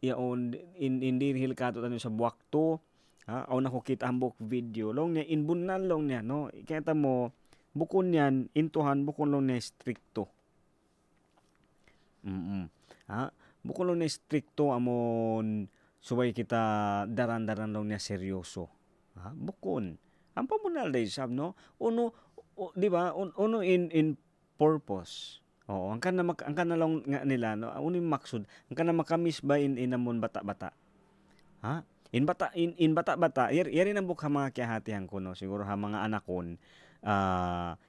yaon hindi hil kato tanyo sa buwakto aw na ko kita hambok video long niya inbunan long niya, no, kaya mo bukon yan intuhan bukon long niya stricto. Bukod lang na stricto amon subay kita daran-daran lang niya seryoso. Bukon. Ang pamunal day sab, no? Uno, di ba? Uno in purpose. Oo, ang kana lang nga nila, no? Uno yung maksud. Ang kana makamis ba in amon bata-bata. In bata-bata, yari nang buk ha mga kiyahatihan ko, no? Siguro ha mga anakon.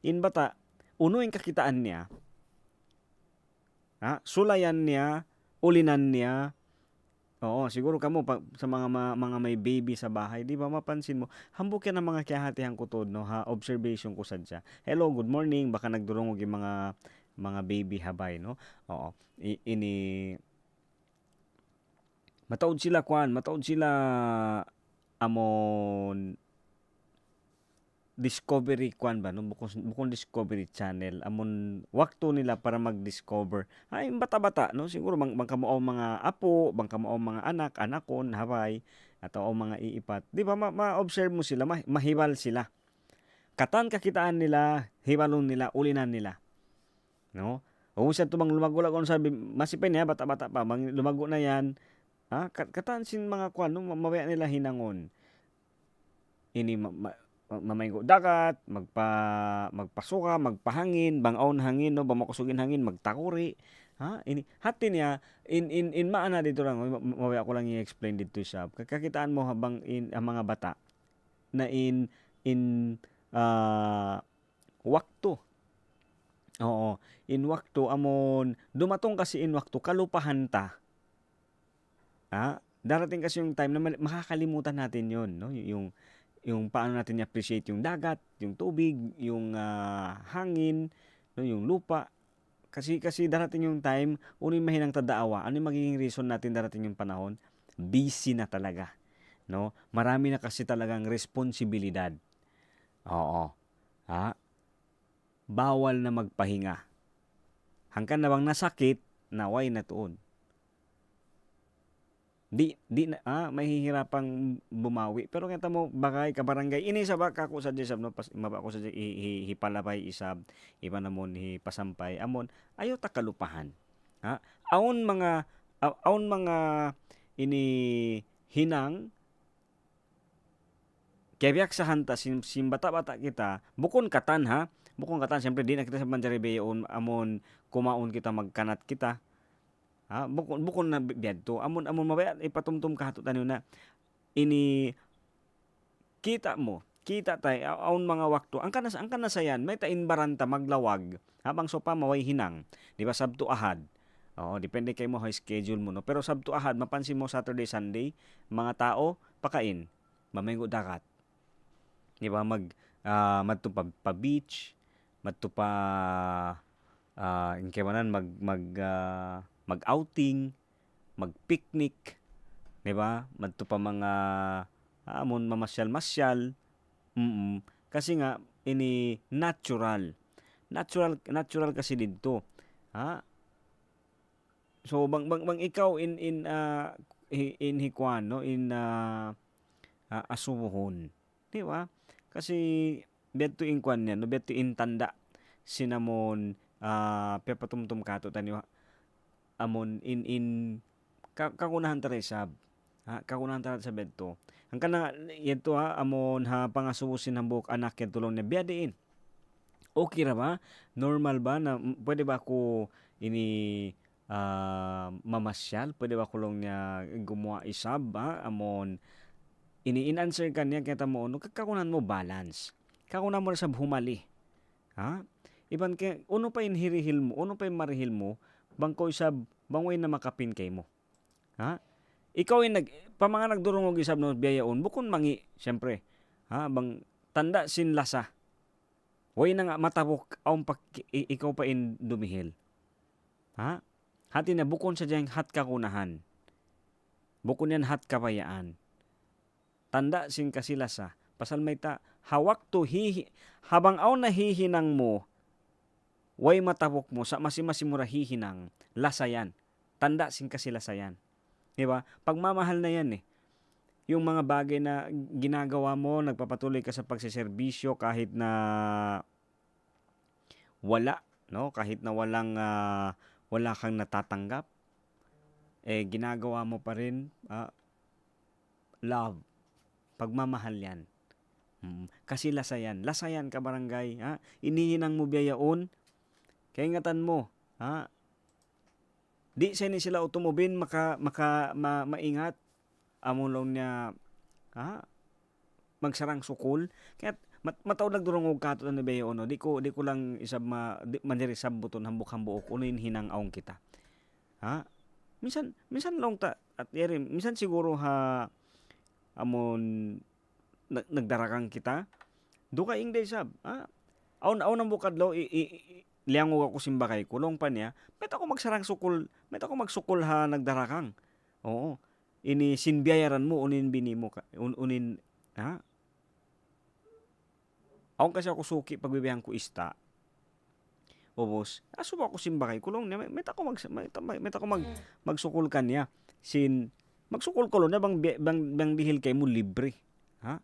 In bata, uno yung kakitaan niya. Sulayan niya, ulinan niya. Oo, siguro kamo sa mga may baby sa bahay, di ba mapansin mo, hambok yan ang mga kiyahatihan ko to, no, ha, observation ko sadya. Hello, good morning, baka nagdurungog yung mga baby habay, no. Oo, mataod sila amon Discovery kwan ba, no, bukong Discovery Channel amon wakto nila para mag-discover ay bata-bata, no, siguro bangka mo mga apo, bangka mo mga anakon habay ato mga iipat, di ba ma-observe mo sila, mahibal sila, katan kakitaan nila, hibalon nila, ulinan nila, no. Kung siya tumang lumago-lagon sabi masipay niya bata-bata pa bang lumago na yan, katan sin mga kwan, no, mabaya nila hinangon ini mamaygo dagat, magpasuka, magpahangin, bangaon hangin, no, bamakusugin hangin, magtakuri. Ini hati niya in maana dito lang, mawaya ko lang i-explain dito siya. Kakitaan mo habang ang mga bata na in wakto. Oo, in wakto amon dumatong kasi in wakto kalupahan ta. Darating kasi yung time na makakalimutan natin 'yon, no? Yung paano natin i-appreciate yung dagat, yung tubig, yung hangin, no, yung lupa. Kasi darating yung time, unin mahinang tadaawa. Ano yung magiging reason natin darating yung panahon? Busy na talaga, no? Marami na kasi talagang responsibilidad. Oo. Bawal na magpahinga. Hangkan na bang nasakit, naway na tuon. Di na mahihirapang bumawi, pero kita mo bakay kabarangay ini sa baka ko sa disab, no, maba ko sa hipalapay isab iba namon hipasampay amon ayo ta kalupahan. Aon mga ini hinang kabiyak sa hanta sim bata-bata kita bukon katan siyempre di na kita sa manjaribeon amon kumaon kita magkanat kita. Bukon na biyadto amon mabaya ipatumtum kahato tayo na ini kita tay aon mga wakto ang kana sayan may tainbaranta maglawag habang sopa maway hinang, di ba, Sabto Ahad. Depende kay mo how schedule mo, no, pero Sabto Ahad mapansin mo Saturday Sunday mga tao pakain mamaygo dagat, di ba, madto pa beach, madto pa inkewanan mag-outing, mag-picnic, di ba? Madto pa mga amon mamasyal-masyal. Kasi nga ini natural kasi dito. So bang ikaw in hikwan, no, in asuhon, di ba? Kasi beto in kwan yan, no, beto in tanda sinamon pepatumtum kato tanyo amon in kakunahan taresab. Kakunahan taresab beto. Ang kana yeto amon pangasusin hambok anak ken tulong na biyadein. Okay ra ba? Normal ba na pwede ba ako ini mamasyal? Pwede ba kulong niya gumawa isab amon in-answer ka niya kita mo no kakunan mo balance. Kakunan mo sa humali. Ha? Iban kay uno pa inhirihil mo, uno pa marihil mo, bangko isab bangoy na makapin kay mo. Ha? Ikaw ay pamanga nagdurungog isab no biyayaon bukon mangi, syempre. Ha? Bang tanda sin lasa. Way na nga matabok aung ikaw pa in dumihil. Ha? Hati na bukon sa diyang hat kakunahan. Bukon yan hat kapayaan. Tanda sin kasilasa. Pasal may hawak to habang aw nahihinang mo, way matabok mo, sa masimasimura hihinang, lasayan. Tanda sin kasilasayan. Diba? Pagmamahal na yan eh. Yung mga bagay na ginagawa mo, nagpapatuloy ka sa pagsiservisyo kahit na wala, no? Kahit na wala kang natatanggap, ginagawa mo pa rin, love, pagmamahal yan. Kasi lasayan ka barangay, ha? Inihinang mo biyayaon, kaya ingatan mo, ha? Di sa ni sila utumubin, maingat, amulong niya, ha? Magsarang sukul, kaya mataw nagdurungog kato na biyayaon, no? Di ko lang isab mandirisab buton hambuk-hambuok, unin hinang aong kita. Ha? Minsan long at yeri, minsan siguro amon nagdarakang kita. Duka ingday sab. Aw nang bukadlaw liangog ako simbakay kulong pa niya. Met ako magsarang sukul, met ako magsukul nagdarakang. Oo. Ini sinbiyayaran mo unin bini mo unin ha? Aw kasi ako suki pagbibiyahan ko ista. Obos, asuba ako simbakay kulong niya. Met ako magsukul kanya. Magsukul ko na bang dihil kay mo libre. Ha?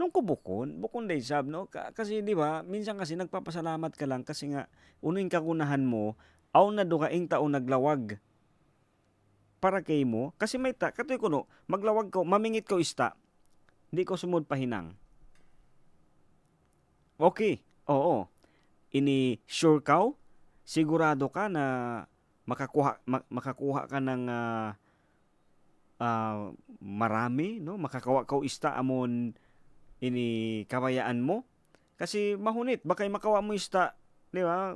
Nung bukon day sab no kasi di ba minsan kasi nagpapasalamat ka lang kasi nga uning kakunahan mo aw na dukaing taon naglawag para kay mo kasi may katoy ko no maglawag ko mamingit ko ista di ko sumud pahinang. Okay. Oo. Ini sure ka sigurado ka na makakuha ka ng marami no makakawa ka ista amon ini kabayaan mo kasi mahunit bakay makawa mo ista di ba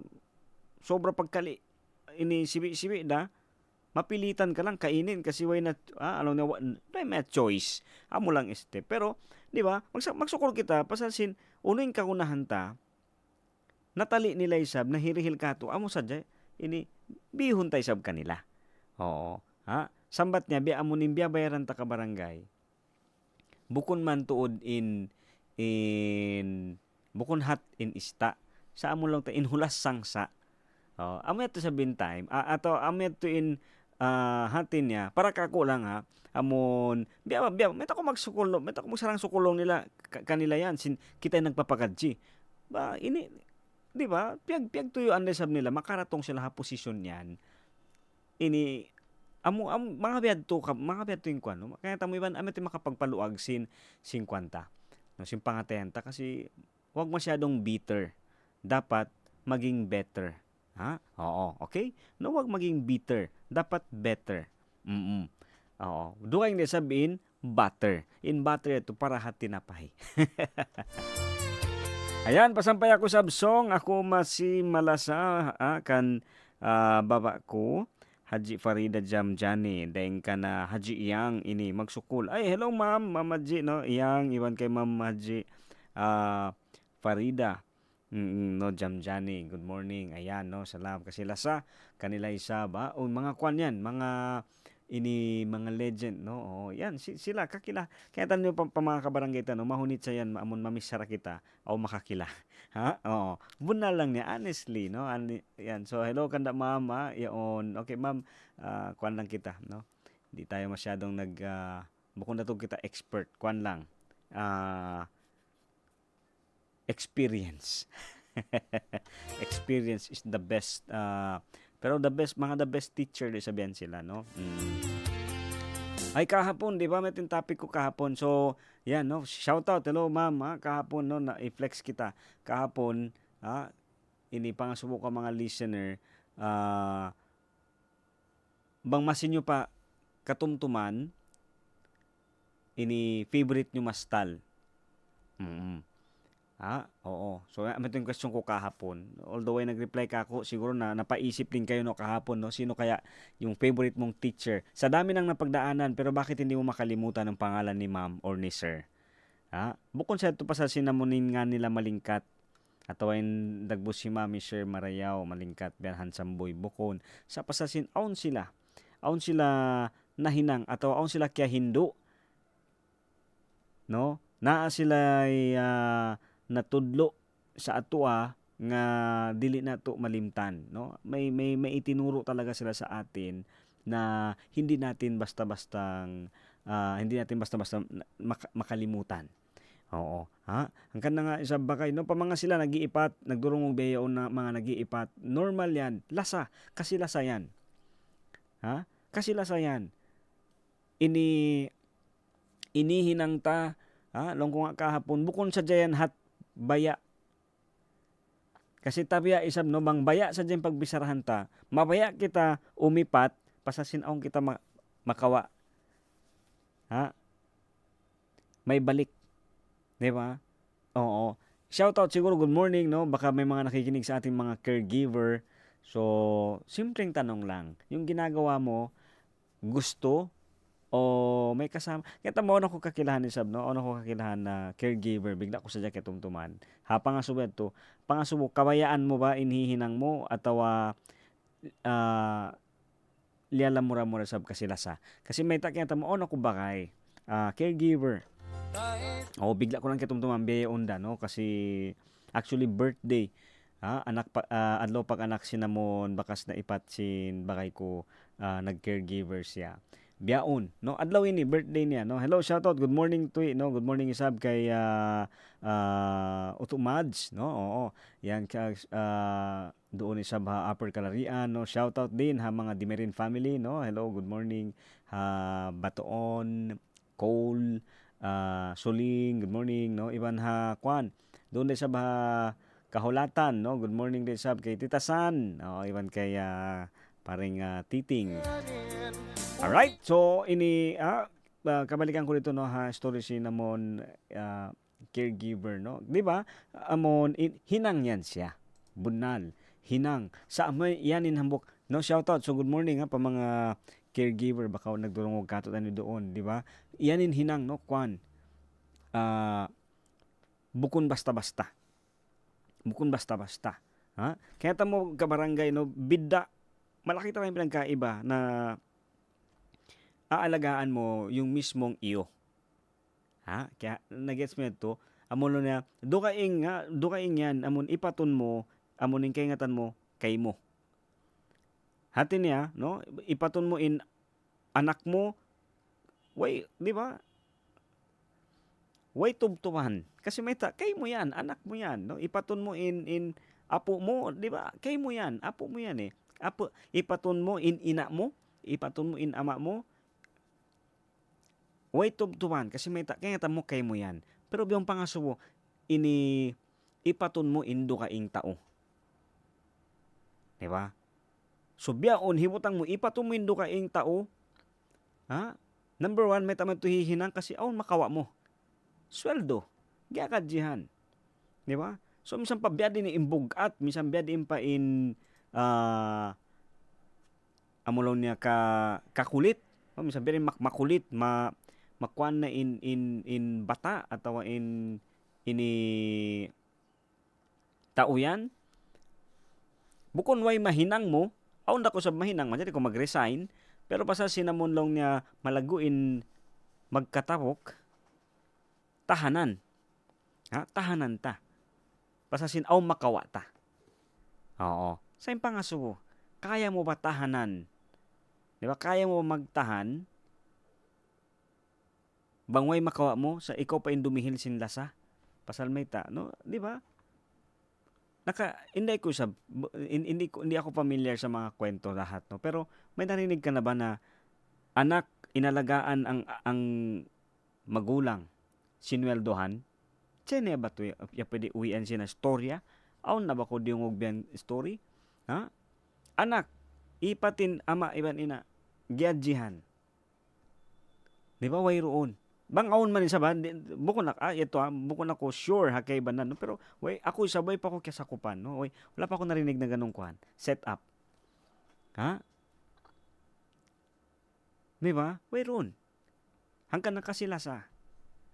sobra pagkali ini sibi da mapilitan ka lang kainin kasi way na alam na may choice amo lang pero di ba magsukol kita pasansin unoy kakunahan ta natali nila isab nahirihil ka to amo sadya ini bihon tay sab kanila. Oo. Ha? Sambat niya biya amunin biya bayaran ta ka barangay. Bukon man tuod in bukon hat in ista. Sa amo lang ta inhulas sangsa. Amo to sa time ato amo to in hatin niya para kako lang ha. Amon biya met ako magsukol met ako magsarang sukulong nila kanila yan kita nagpapakadji. Ba ini di ba? Piag tuyo anday sab nila makaratong sila ha posisyon niyan. Ini mga biyadto yung kwan no. Kaya tamo iban amet makapagpaluag sin 50. No sin pangatenta kasi wag masyadong bitter. Dapat maging better. Ha? Oo, okay? No wag maging bitter, dapat better. Oo. Duay ni sabihin butter. In butter ito para hatinapay. Ayan, pasampay ako sa song. Ako masi malasa kan baba ko. Haji Farida Jamjani. Daing ka na Haji Iyang ini magsukul. Ay, hello ma'am. Ma'am Haji, no? Iyang, iwan kay ma'am Haji Farida. No, Jamjani. Good morning. Ayan, no? Salam kasi lasa. Kanila isa ba? O, mga kwan yan. Mga legend, no? Oh, yan, sila kakila. Kaya tanyo pa mga kabarangay no, mahunit sa yan, amon mamisara kita o makakila. Ha? Oo. Buna lang niya honestly, no? Yan. So hello kanda ma'am, yaon. Okay, ma'am, kwan lang kita, no? Hindi tayo masyadong bukod na to kita expert, kwan lang. Experience. Experience is the best pero the best teacher di sabihan sila, no? Ay kahapon, di ba? May topic ko kahapon. So, yan, no? Shout out, hello ma'am, kahapon, no? Na-flex kita. Kahapon, ini pangasubok ka mga listener, bang masin nyo pa katumtuman, ini favorite nyo mastal. Oo. So, ito yung question ko kahapon. Although ay nag-reply ka ako, siguro na napaisip din kayo no kahapon, no? Sino kaya yung favorite mong teacher? Sa dami nang napagdaanan, pero bakit hindi mo makalimutan ang pangalan ni ma'am or ni sir? Bukod sa ito pa sa sinamunin nga nila malingkat, atawain dagbos si mami sir Marayaw, malingkat, biyan Samboy, bukon. Sa pasasin, aon sila nahinang, ataw aon sila kaya hindo. No? Naa sila natudlo sa atua nga dili na to malimtan, no? May itinuro talaga sila sa atin na hindi natin basta-basta makalimutan. Oo, ang na nga isa bakay no pamanga sila nagiipat, nagdurong og beyo na mga nagiipat. Normal 'yan. Lasa, kasi lasa 'yan. Kasi lasa 'yan. Inihinang ta, long ko nga kahapon bukon sa jayan hat baya. Kasi tabiya isab no bang baya sa diyan pagbisarahan ta, mabaya kita umipat pasasinaong kita makawa. May balik. 'Di ba? Oo. Shout out siguro good morning no, baka may mga nakikinig sa ating mga caregiver. So, simpleng tanong lang. Yung ginagawa mo gusto o may kasama. Kita mo na ko kakilahan ni Sab, no? Ano ko kakilahan na caregiver, bigla ko sa jacket tumtuman. Pangasubad to. Pangasubo, kabayaan mo ba inhihinang mo ataw liala mura-mura Sab kasi lasa. Kasi may takita mo, ano ko bakay? Caregiver. Bigla ko lang kitumtuman biya onda, no? Kasi actually birthday. Adlaw pag anak sinamon bakas na ipatsin bagay ko nag-caregiver siya. Biyaon, no? Adlaw ini birthday niya, no? Hello, shout out. Good morning to no? Good morning isab kay Utumads, no? Oo. Yan ka doon isab ha Upper Calarian, no? Shout out din ha mga Dimerin family, no? Hello, good morning. Batoon, Cole, Soling, good morning, no? Iban ha Kwan. Doon isab ha Kahulatan, no? Good morning din sab kay Tita San. Iban kay paring Titing. Alright, so kabalikan ko dito no ha story si namon caregiver, no. 'Di ba? Amon hinang yan siya. Bunal, hinang. Sa amoy yanin hambok. No, shout out. So good morning pa mga caregiver baka nagdurong og kato tani doon, 'di ba? Yanin hinang no kwan. Bukon basta-basta. Bukon basta-basta. Kaya mo kabarangay no bidda malaki ta kayong pinagkaiba na aalagaan mo yung mismong iyo. Kaya nagets mo ito, amon na dukaing yan, amon ipaton mo, amon ning kaingatan mo kay mo. Hati niya, no? Ipaton mo in anak mo, di ba? Way tubtuhan. Kasi may kay mo yan, anak mo yan, no? Ipaton mo in apo mo, di ba? Kay mo yan, apo mo yan eh. Apo, ipaton mo in ina mo, ipaton mo in ama mo, way tubtuban kasi may kaya mo kay mo yan. Pero biyong pangasubo, ipaton mo indo kaing tao. Diba? So biyaon, himutang mo, ipaton mo indo kaing tao. Number 1, may tamang tuhihinang kasi aon makawa mo. Sweldo. Giyakadjihan. Diba? So minsan pa biya din imbugat, minsan biya din pa in amulong niya kakulit. Minsan biya din makulit, makuan na in bata atawa ini tauyan. Bukon way mahinang mo, aon dako sa mahinang man ko mag-resign, pero basta sinamon long niya malaguin magkatawok tahanan. Tahanan ta. Basta sinaw makawa ta. Oo. Sa pangasubo, kaya mo ba tahanan? Di ba? Kaya mo magtahan? Bangway makawa mo sa ikaw pa indumihil sin lasa pasalmay ta, no? Di ba? Hindi ako familiar sa mga kwento lahat, no? Pero may narinig ka na ba na anak inalagaan ang magulang sinweldohan? Tiyan ba to pwede uwian siya na storya? Aon na ba ko diyong ugbian story? Anak ipatin ama iban ina giadjihan. Di ba way roon? Bangaon man isa ba, buko na, ito buko na ko sure ha kay banan, no? Pero, way, ako isa, way pa ko kasakupan, no? Way, wala pa ako narinig na ganong kuhan. Set up. Ha? Di ba? Way ron. Hangkan na kasilasa.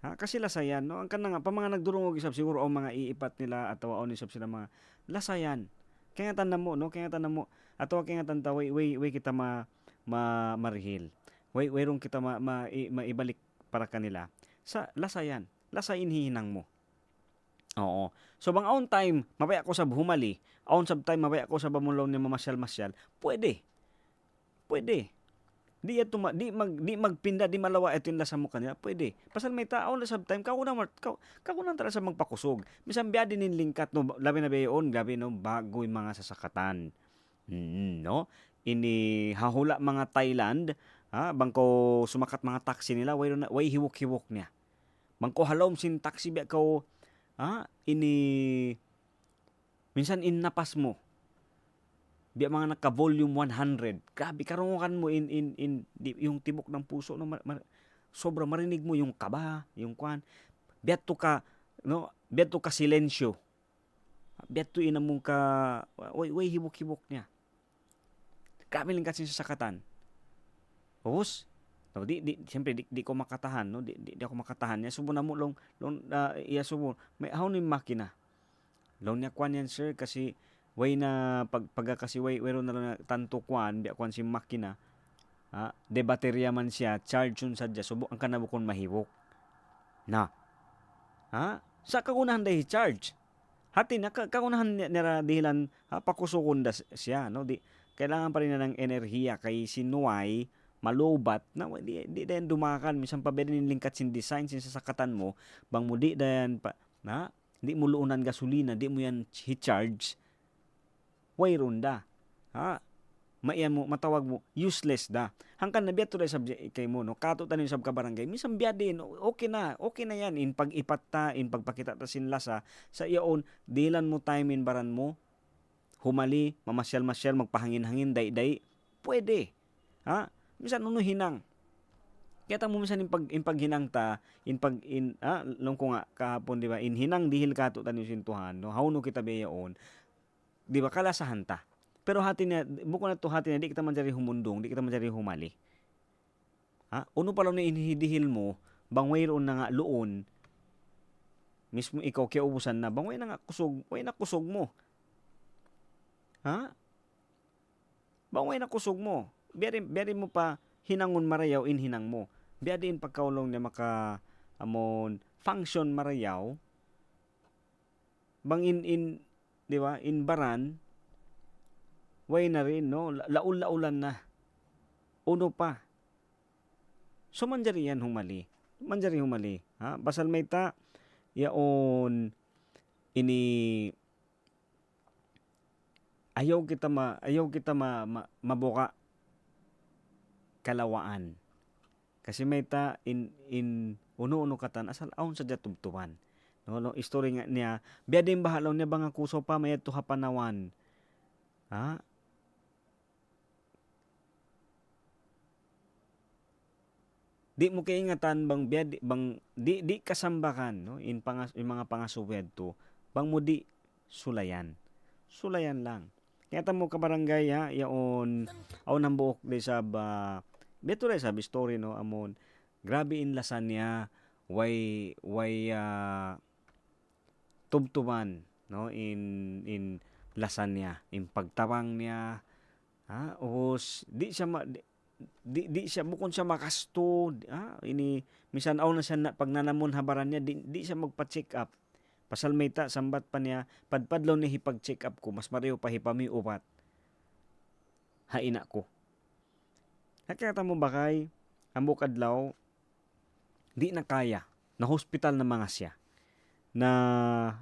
Ha? Kasilasa yan, no? Hangkan na nga, pa mga nagdurungog isab, siguro o mga iipat nila, at o isab sila mga lasayan. Kaya nga tanda mo, no? Kaya nga tanda mo, ato kaya nga tanda, way kita marihil. Way ron kita maibalik para kanila sa lasayan. Lasayin hihinang mo. Oo. So, bang on time, mabaya ko sa humali, on sab time, mabaya ko sa bamulaw ni mamasyal-masyal, pwede. Di magpinda, di malawa ito yung lasa mo kanila, pwede. Pasal may tao na sab time, kakunan tala sa magpakusog. Misan biya din lingkat, no, labi na bayon, gabi, no, bago yung mga sasakatan. No? Ini hahula mga Thailand, bangko sumakat mga taxi nila, way hiwok-hiwok niya. Bangko halom sin taxi biya ko, ini minsan napas mo. Biya mga naka-volume 100. Grabe, karungan mo yung tibok ng puso, no, sobra marinig mo yung kaba, yung kwan. Biyato ka silensyo. Biyato inamong ka, way hiwok-hiwok niya. Grabe lang kasi sa sakatan. Tapos, no, siyempre di ko makatahan, no? Di ako makatahan. Ya subo na mo subo. May ahon yung makina. Long niya kwan yan, sir, kasi way na kasi way na lang tanto kwan, biya kwan si makina. De baterya man siya, charge yun sadya. Subo ang kanabukon mahiwok. Na. Sa kagunahan dahil charge. Hati na kagunahan nira dihilan pakusukon siya, no? Kailangan pa rin na ng enerhiya kay sinuway malubat na di dayan dumakan minsan pa bedin lingkat sin design sin sasakatan mo bang mo di dayan pa na di mo luunan gasolina, di mo yan i-charge, way ronda. Maiyan mo, matawag mo, useless da. Hangkan na biya to subject kay mo, no? Kato tanin sab ka barangay, minsan biya din, okay na yan, in pag-ipat ta, in pagpakita ta sin lasa, sa iyaon, dilan mo time in baran mo, humali, mamasyal-masyal, magpahangin-hangin, day-day, pwede. Minsan ano hinang. Kaya mo minsan in paghinang ta, long ko nga kahapon, di ba, in hinang dihil kato tanin sintuhan, no? Hauno kita biyaon, di ba, kalasahan ta. Pero hati na, buko na to hati na, di kita man dyan humundong, di kita man dyan humali. Uno pa lang na inhidihil mo, bangway roon na nga loon, mismo ikaw kaya ubusan na, bangway na nga kusog, way na kusog mo. Bangway na kusog mo. Beri mo pa, hinangon marayaw, hinang mo. Biya din pagkaulong na function marayaw, bang di ba, in baran, way na rin, no? Laul-laulan na. Uno pa. So, manjari yan humali. Basal may ta, yaon, ayaw kita mabuka kalawaan. Kasi may ta, uno-uno katan, asal aon sa jatubtuban. No, story nga niya, biya din bahalaw niya bang akuso pa, may ito hapanawan. Di mo kaingatan di kasambakan, no, in mga pangasuwed to, bang mo di sulayan lang. Kaya mo kabarangay yaon nang buok de sab beto re sab story, no, amon grabe in lasan niya, way tubtuban, no, in lasan niya, in pagtabang niya, os di siya bukon siya makasto, minsan na siya pag nanamon habaran niya, di siya magpa-check up. Pasal may ta, sambat pa niya, padpadlaw ni hipag-check up ko, mas mareho pa hipami upat. Haina ko. Nakikita mo ba kay, ang bukadlaw, di na kaya, na hospital na mga siya, na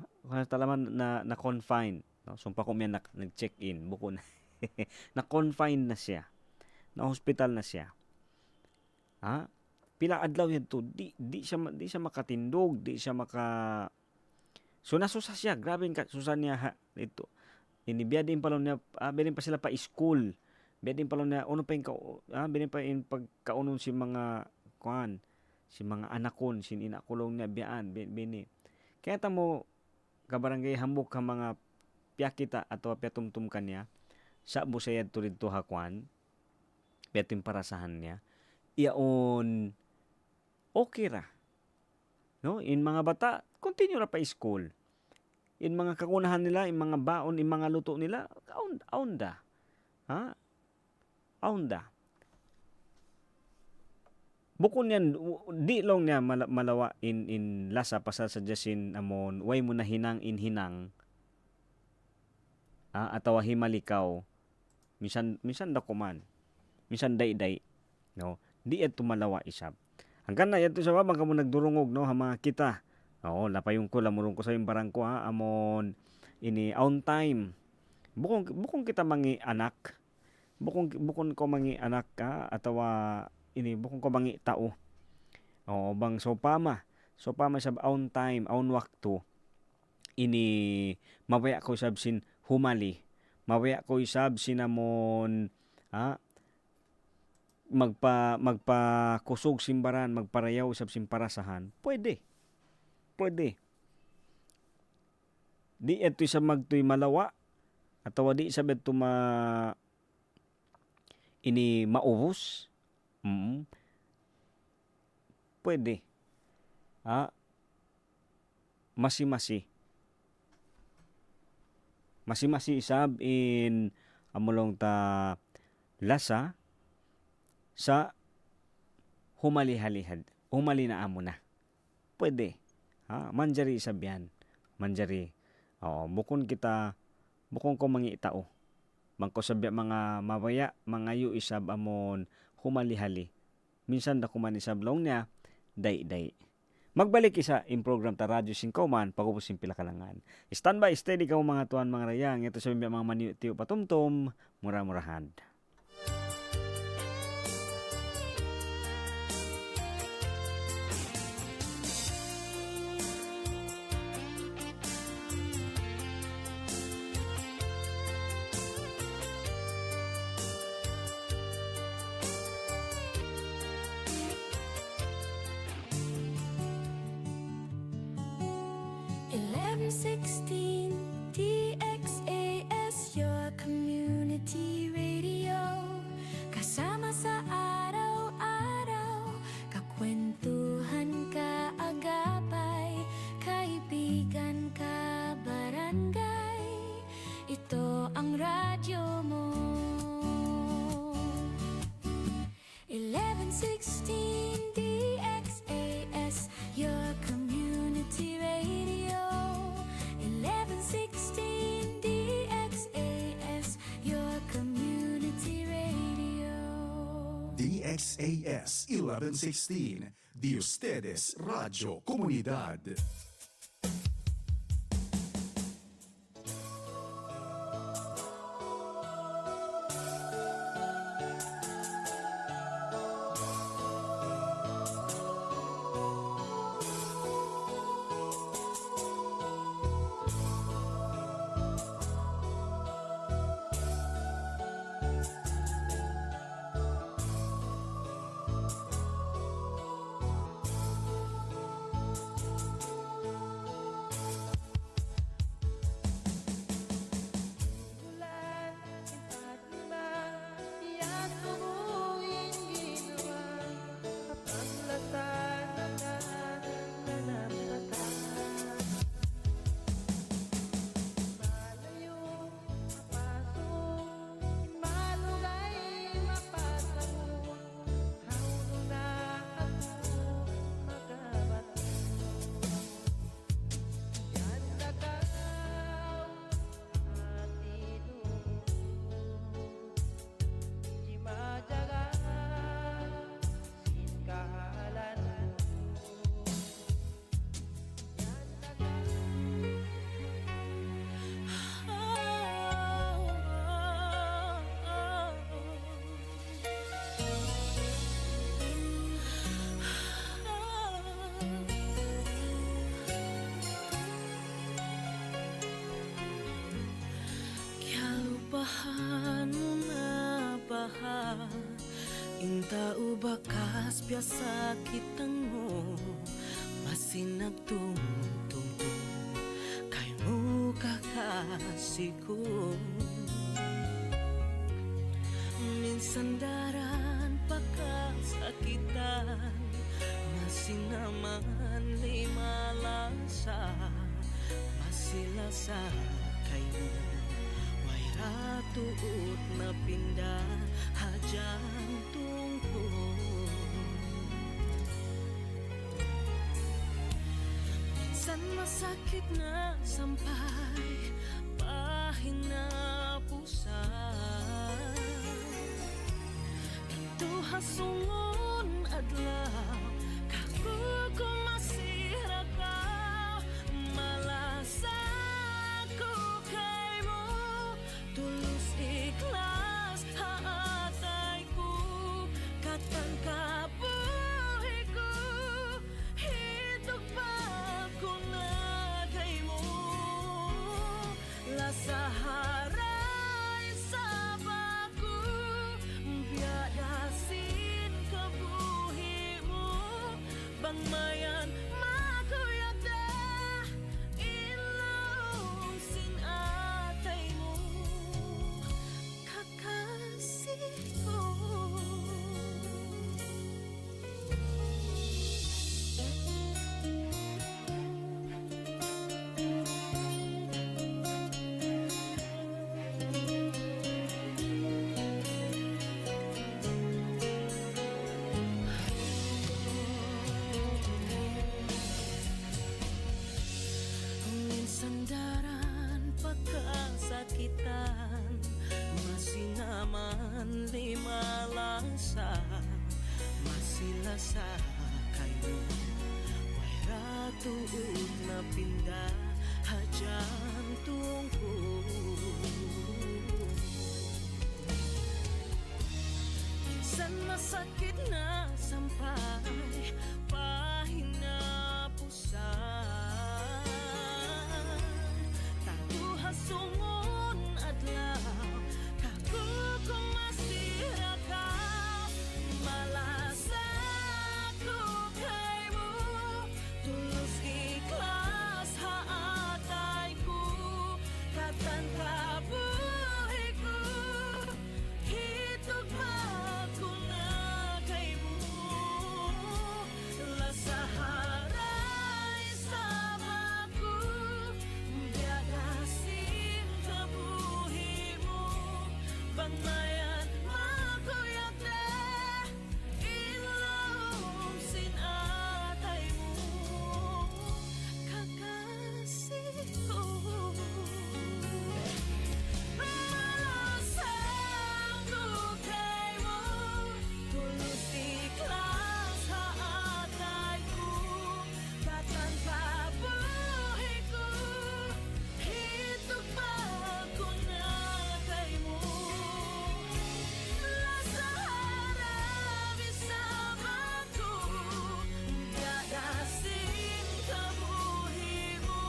confine, no? Sumpa ko miya nag-check-in, buko na, na confine na siya, na hospital na siya. Pila adlaw yan to, di siya makatindog, di siya so nasusa siya, grabe ka susa niya ito. Biya din pa lang niya, biya pa sila pa school. Biya din pa lang niya, bilin pa in pagkaunon si mga si mga anakon, sin inakulong niya biyaan, bini. Kaya tamo, kabarangay hambok ka mga piyakita ato piyatumtum kanya, sa busayad tulid to hakwan, piyatim parasahan niya, iyaon, okay ra. No? In mga bata, continue ra pa school. In mga kakunahan nila, in mga baon, in mga luto nila, aunda. Ha? Aunda. Bukod yan, di lang niya malawa in lasa pasasadyasin amon, way mo na hinang in hinang, atawa himalikaw, minsan dakuman, minsan day-day, no? Di ito malawa isab. Hanggang na ito sa babang kamo nagdurungog, no, ha mga kita. Oo, lapayong ko, lamurong ko sa yung barangko, ha, amon, ini on time. Bukong kita mangi anak, bukong ko mangi anak ka, atawa, ini bukong ko mangi tao. Oo, bang sopama sa on time, on waktu. Ini mabaya ko sab sin humali. Mabaya ko sab sinamon magpa kusog simbaran, magparayaw sab sin parasahan. Pwede. Di eto sa magtoy malawa atawa di sa beto ini maubos. Pwede. Masi-masi isab in amulong ta lasa sa humali-halihad. Humali na amo na. Pwede. Manjari isab yan. Manjari. Oo, bukon ko mangi tao. Bangko sabya mga mabaya, mga yu isab amon humali-hali. Minsan da kuman isab long niya, day-day. Magbalik isa in program ta Radyo Singkauman, pagubusin pila kalangan. Standby, steady ka mga tuan mga rayang. Ito sa mga maniyo tiyo patumtum, mura-murahan. DXAS, your community radio. Kasama sa araw-araw, kakwentuhan ka agapay, kaibigan ka barangay. Ito ang radyo mo. 1116 DXAS, your community radio. 1116 DXAS, your community radio. DXAS 1116, de ustedes Radio Comunidad. Intao bakas biasa kitang mo masinagtungtungtong kay mo kakasiko. Minsan daran pakasakitan masinaman limalasa masilasa kayo way ratuot na pinda hadyang tungkol. Minsan masakit na sampay pahinapusan ito hasungon adlaw kaku kumasira ka malasa ko kay mo tulus ikhlas haatay ko katang kabuhi ko hitog pa ko na kay mo lasa haray sa bago biyadasin kabuhi mo bangmayan makuyag da ilong sinatay mo kakasiko. Minsan daran pagkasakitan masinaman limalasa masilasa kayo way ratuot na pinda hadyang tungkol. Minsan masakit na sampay pahinapusan tago hasungon adlaw kaku kumasira ka malasa ko kay mo tulus ikhlas haatay ko katang kabuhi ko hitog pa ko na kay mo lasa haray sa bago biyadasin kabuhi mo bangmayan makuyag na ilong sinatay mo kakasiko. Malasang ko kay mo tulus ikhlas haatay ko katang kabuhi ko hitog pa ko na kay mo lasa harabi sa bago biyadasin kabuhi mo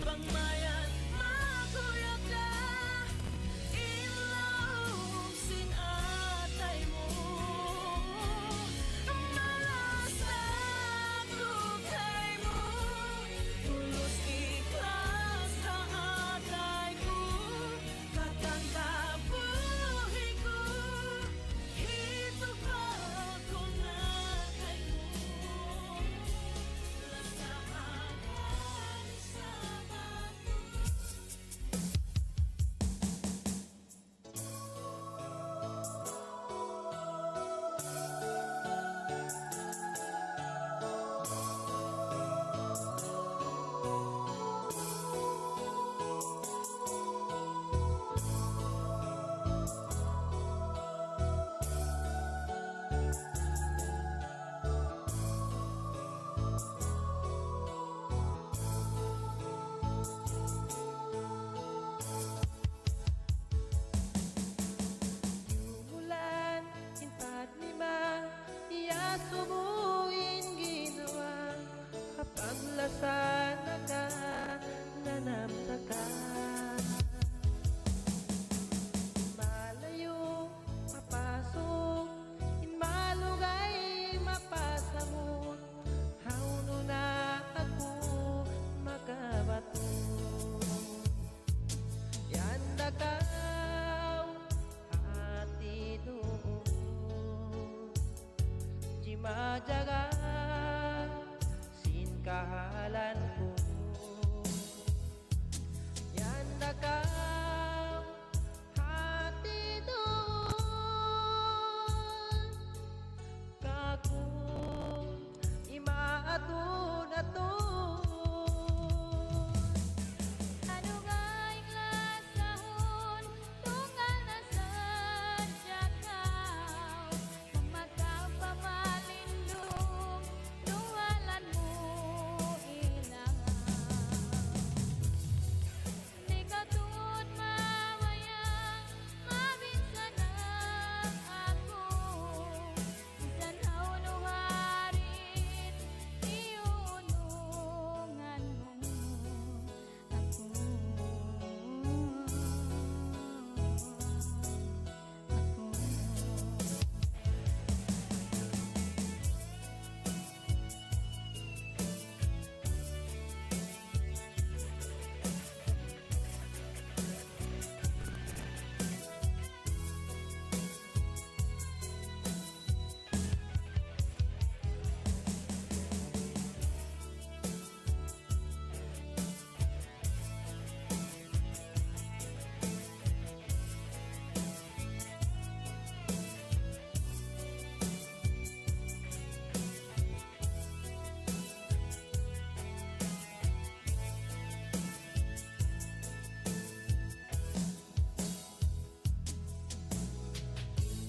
bangmayan makuyag na ilong sinatay mo. Malasang ko kay mo tulus ikhlas haatay ko katang kabuhi ko hitog pa ko na kay mo lasa harabi sa bago. Umulan, intat lima, iya subuin ginawa kapag lasan ka nanamtakan malayo papasok Simajaga sin kahalan ko Yanda ka hati doon Kaku imaatun atun Adugay lasahon tunggal na sa jakaw Mamataw pamalindong luwalan mo ilang Di ka tuod mamayang mabinsan ako Bisan haunuharin iunungan mo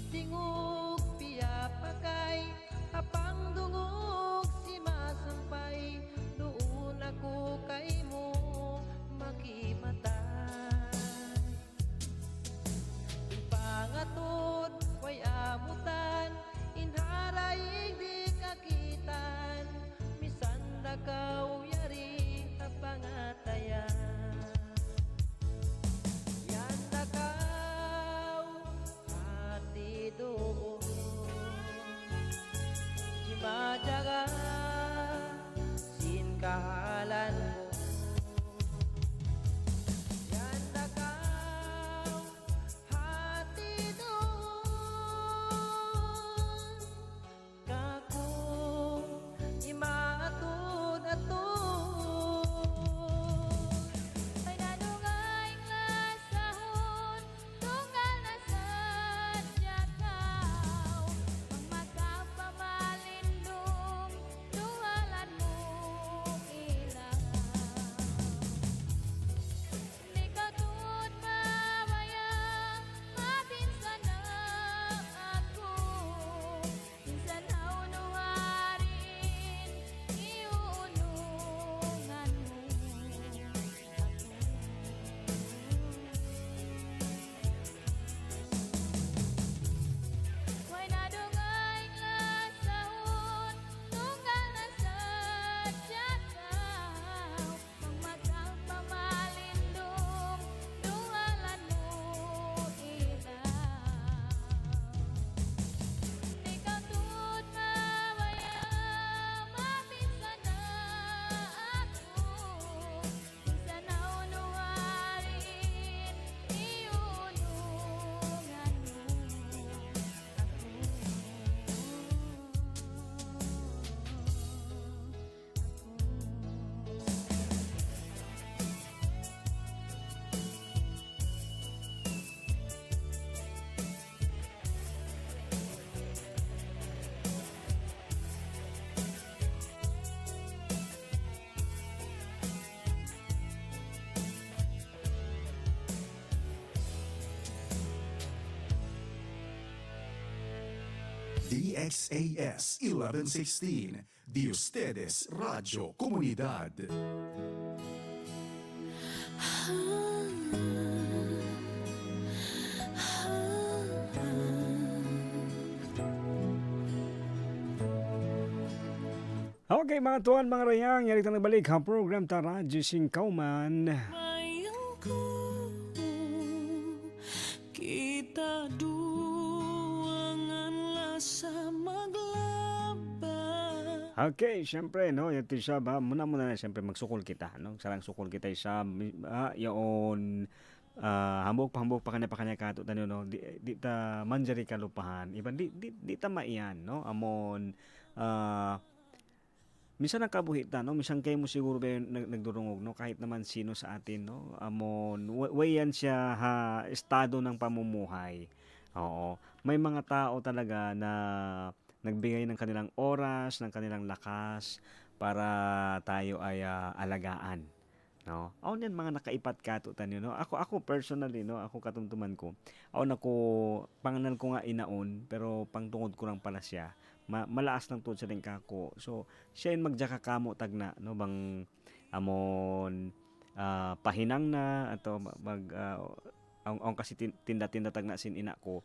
Dingog piya pakay Apang dungog si masampay Doon ako kay mo makimatay Ipangatod way amutan Inharay di kakitan Misan dakaw yari apangatayan Yanda kau hati doon Simajaga sin kahalan mo Yanda kau hati doon Kaku imaatun atun Ay nadugay lasahon tunggal na sa jakaw Mamataw pamalindong luwalan mo ilang Di ka tuod mamayang mabinsan ako Minsan haunuharin iunungan mo Way nadungay lasahon tunggal na sa jakaw Mamataw pamalindong luwalan mo ilang Di ka tuod mamayang mabinsan ako Minsan haunuharin iunungan mo DXAS 1116, de ustedes Radio Comunidad. Okay mga tuwan, mga rayang, yari tang nagbalik ang program ta Radyo Singkauman. Mayang ko kita duangan lasa maglaba Okay, syempre, no, yung siya ba, muna na syempre magsukol kita, no? Sarang sukol kita sa, yaon, hambog pa kanya kato, no? Di ta manjari kalupahan, iban, di ta maiyan, no? Amon, minsan nakabuhita, no? Minsan kayo mo siguro ba nagdurungog, no? Kahit naman sino sa atin, no? Amon, way yan siya estado ng pamumuhay. Oo. May mga tao talaga na nagbigay ng kanilang oras, ng kanilang lakas para tayo ay alagaan. No? Ako yan mga nakaipat katutan yun. No? Ako personally, no? Ako katumtuman ko. Panganan ko nga inaon, pero pangtungod ko lang pala siya. Malaas ng tuod sa rin kako. So, siya yung magjaka kamo tagna, no? Bang amon pahinang na, ato ang kasi tinda-tinda tagna sin ina ko.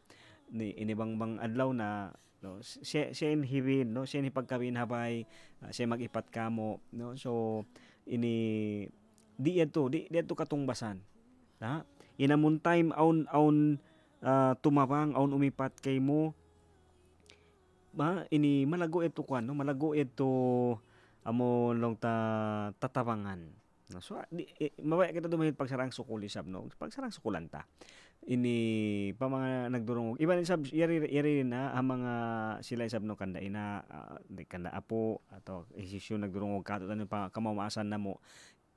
Inibang bang adlaw na, no? Siya yung hiwin, no? Siya yung pagkawin habay, siya mag-ipat kamo, no? So, di ito katungbasan. Ha? Inamun time, aun tumabang, aun umipat kay mo, malago ito kwan, no? Malago ito amo long tatabangan. No? So mabaya kita dumahit pagsarang sukul isab, no? Pagsarang sukulan ta. Pa mga nagdurungog. Iba ni sab yari na ang mga sila isab no kanda ina kanda apo ato isisyon nagdurungog kato tanon pa kamamasan na mo.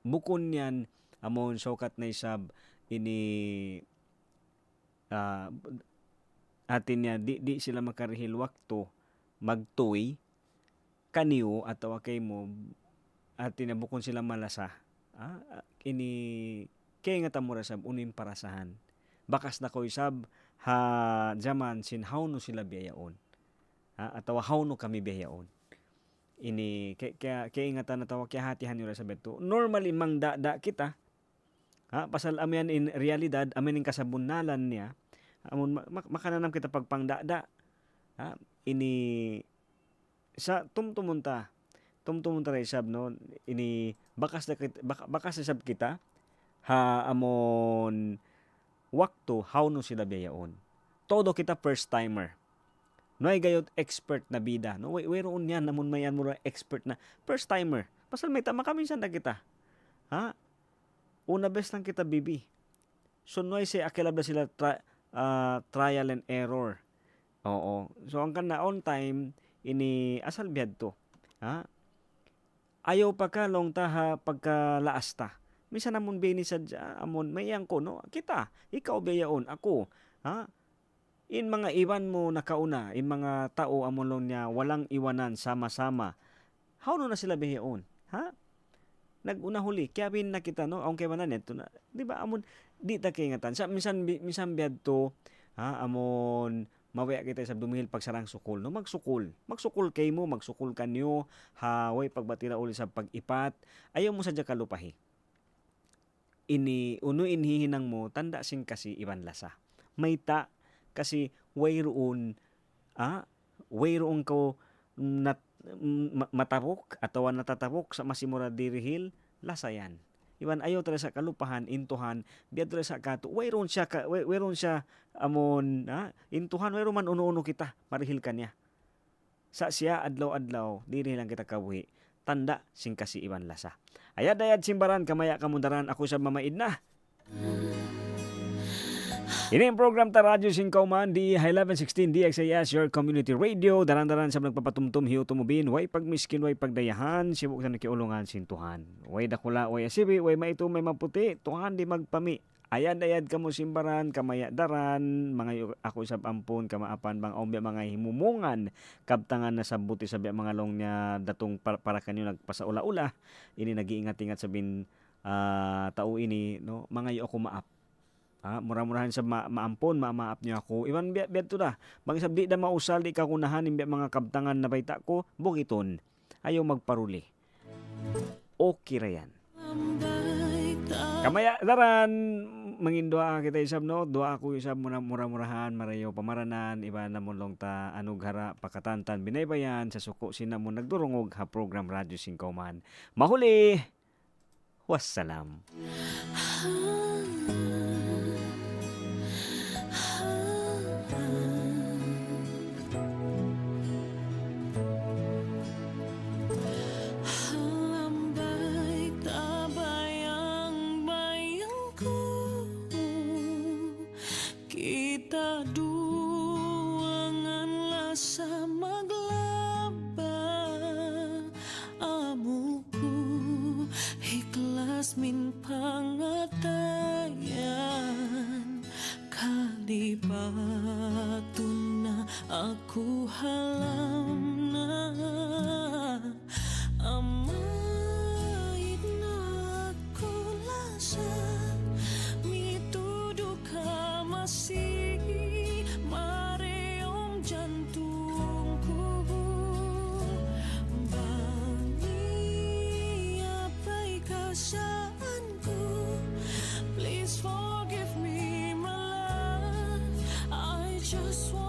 Bukon yan amon sokat na isab atin niya di sila makarihil wakto magtuy kaniyo at kay mo at tinabukon sila malasa kay nga tamura sab unin parasahan bakas na koy sab jaman sin hawno sila biyayaon atawa hawno kami biyayaon kaya ingatan na tawa kaya hatihan nyo sa beto normally mang da kita pasal amin in realidad amin in kasabunalan niya amon makananam kita pagpangdada sa tumtumunta ray sab no bakas sab kita amon wakto hawno sila biyaon todo kita first timer no ay gayot expert na bida no wayroon yan amon mayan mo expert na first timer pasal may tama kami sa kita una best lang kita bibi so no ay say akilab na sila trial and error. Oo. So ang kana on time asal biyad to. Ayaw pa ka long taha pagkalaas ta. Minsan namon bini sadya amon mayang ko no. Kita, ikaw beyaon ako. In mga iwan mo nakauna, in mga tao amon long niya walang iwanan sama-sama. How no na sila beyaon? Naguna huli kaya bin na kita no ang kay manan neto na. Di ba amon di ta kay ngatan. Sa minsan biyad to amon mawaya kita sa dumihil pagsarang sukul no magsukul kay mo magsukul kanyo way pagbatira uli sa pag-ipat ayaw mo sadya kalupahi inhihinang mo tanda sing kasi iban lasa may ta kasi wayroon ko matabok atawa natatabok sa masimura dirihil lasa yan iban ayaw tala sa kalupahan intuhan biad tala sa kato wayroon siya amon intuhan wayroon man uno-uno kita marihil kanya sa siya adlaw-adlaw diri lang kita kabuhi tanda sing kasi iban lasa ayad simbaran kamaya kamundaran ako sa mamaid na ini ang program ta Radyo Singkauman di High 1116 DXAS your community radio daran-daran sa nagpapatumtum hiyo tumubin way pagmiskin way pagdayahan sibuk sa nakiulungan sintuhan way dakula way asibi way maito may maputi tuhan di magpami ayad kamo simbaran kamaya daran mga ako isab ampon kamaapan bang ombe mga himumungan kabtangan na sabuti sa mga long niya datong para kanyo nagpasaula-ula ini nagiingat-ingat sabin tao ini no mga yo ako maap mura-murahan sa maampon, maap niya ako. Iwan biya to na. Bang sabdi na mausal, di ka kunahan, imbiya mga kabtangan na baita ko, bukiton. Ayaw magparuli. Okay ra yan. Kamaya, daran, mangindua kita isab, no? Dua ako isab, mura-murahan, marayo pamaranan, iba na mo long ta, anughara, pakatantan, binaybayan, sa suko, sina mo nagdurungog ha program Radyo Singkauman. Mahuli! Wassalam. Kita duangan sa maglaba Aku halam na amait na aku lasa mituduh ka masih mareong jantungku bani apa'y kasaanku please forgive me my love I just want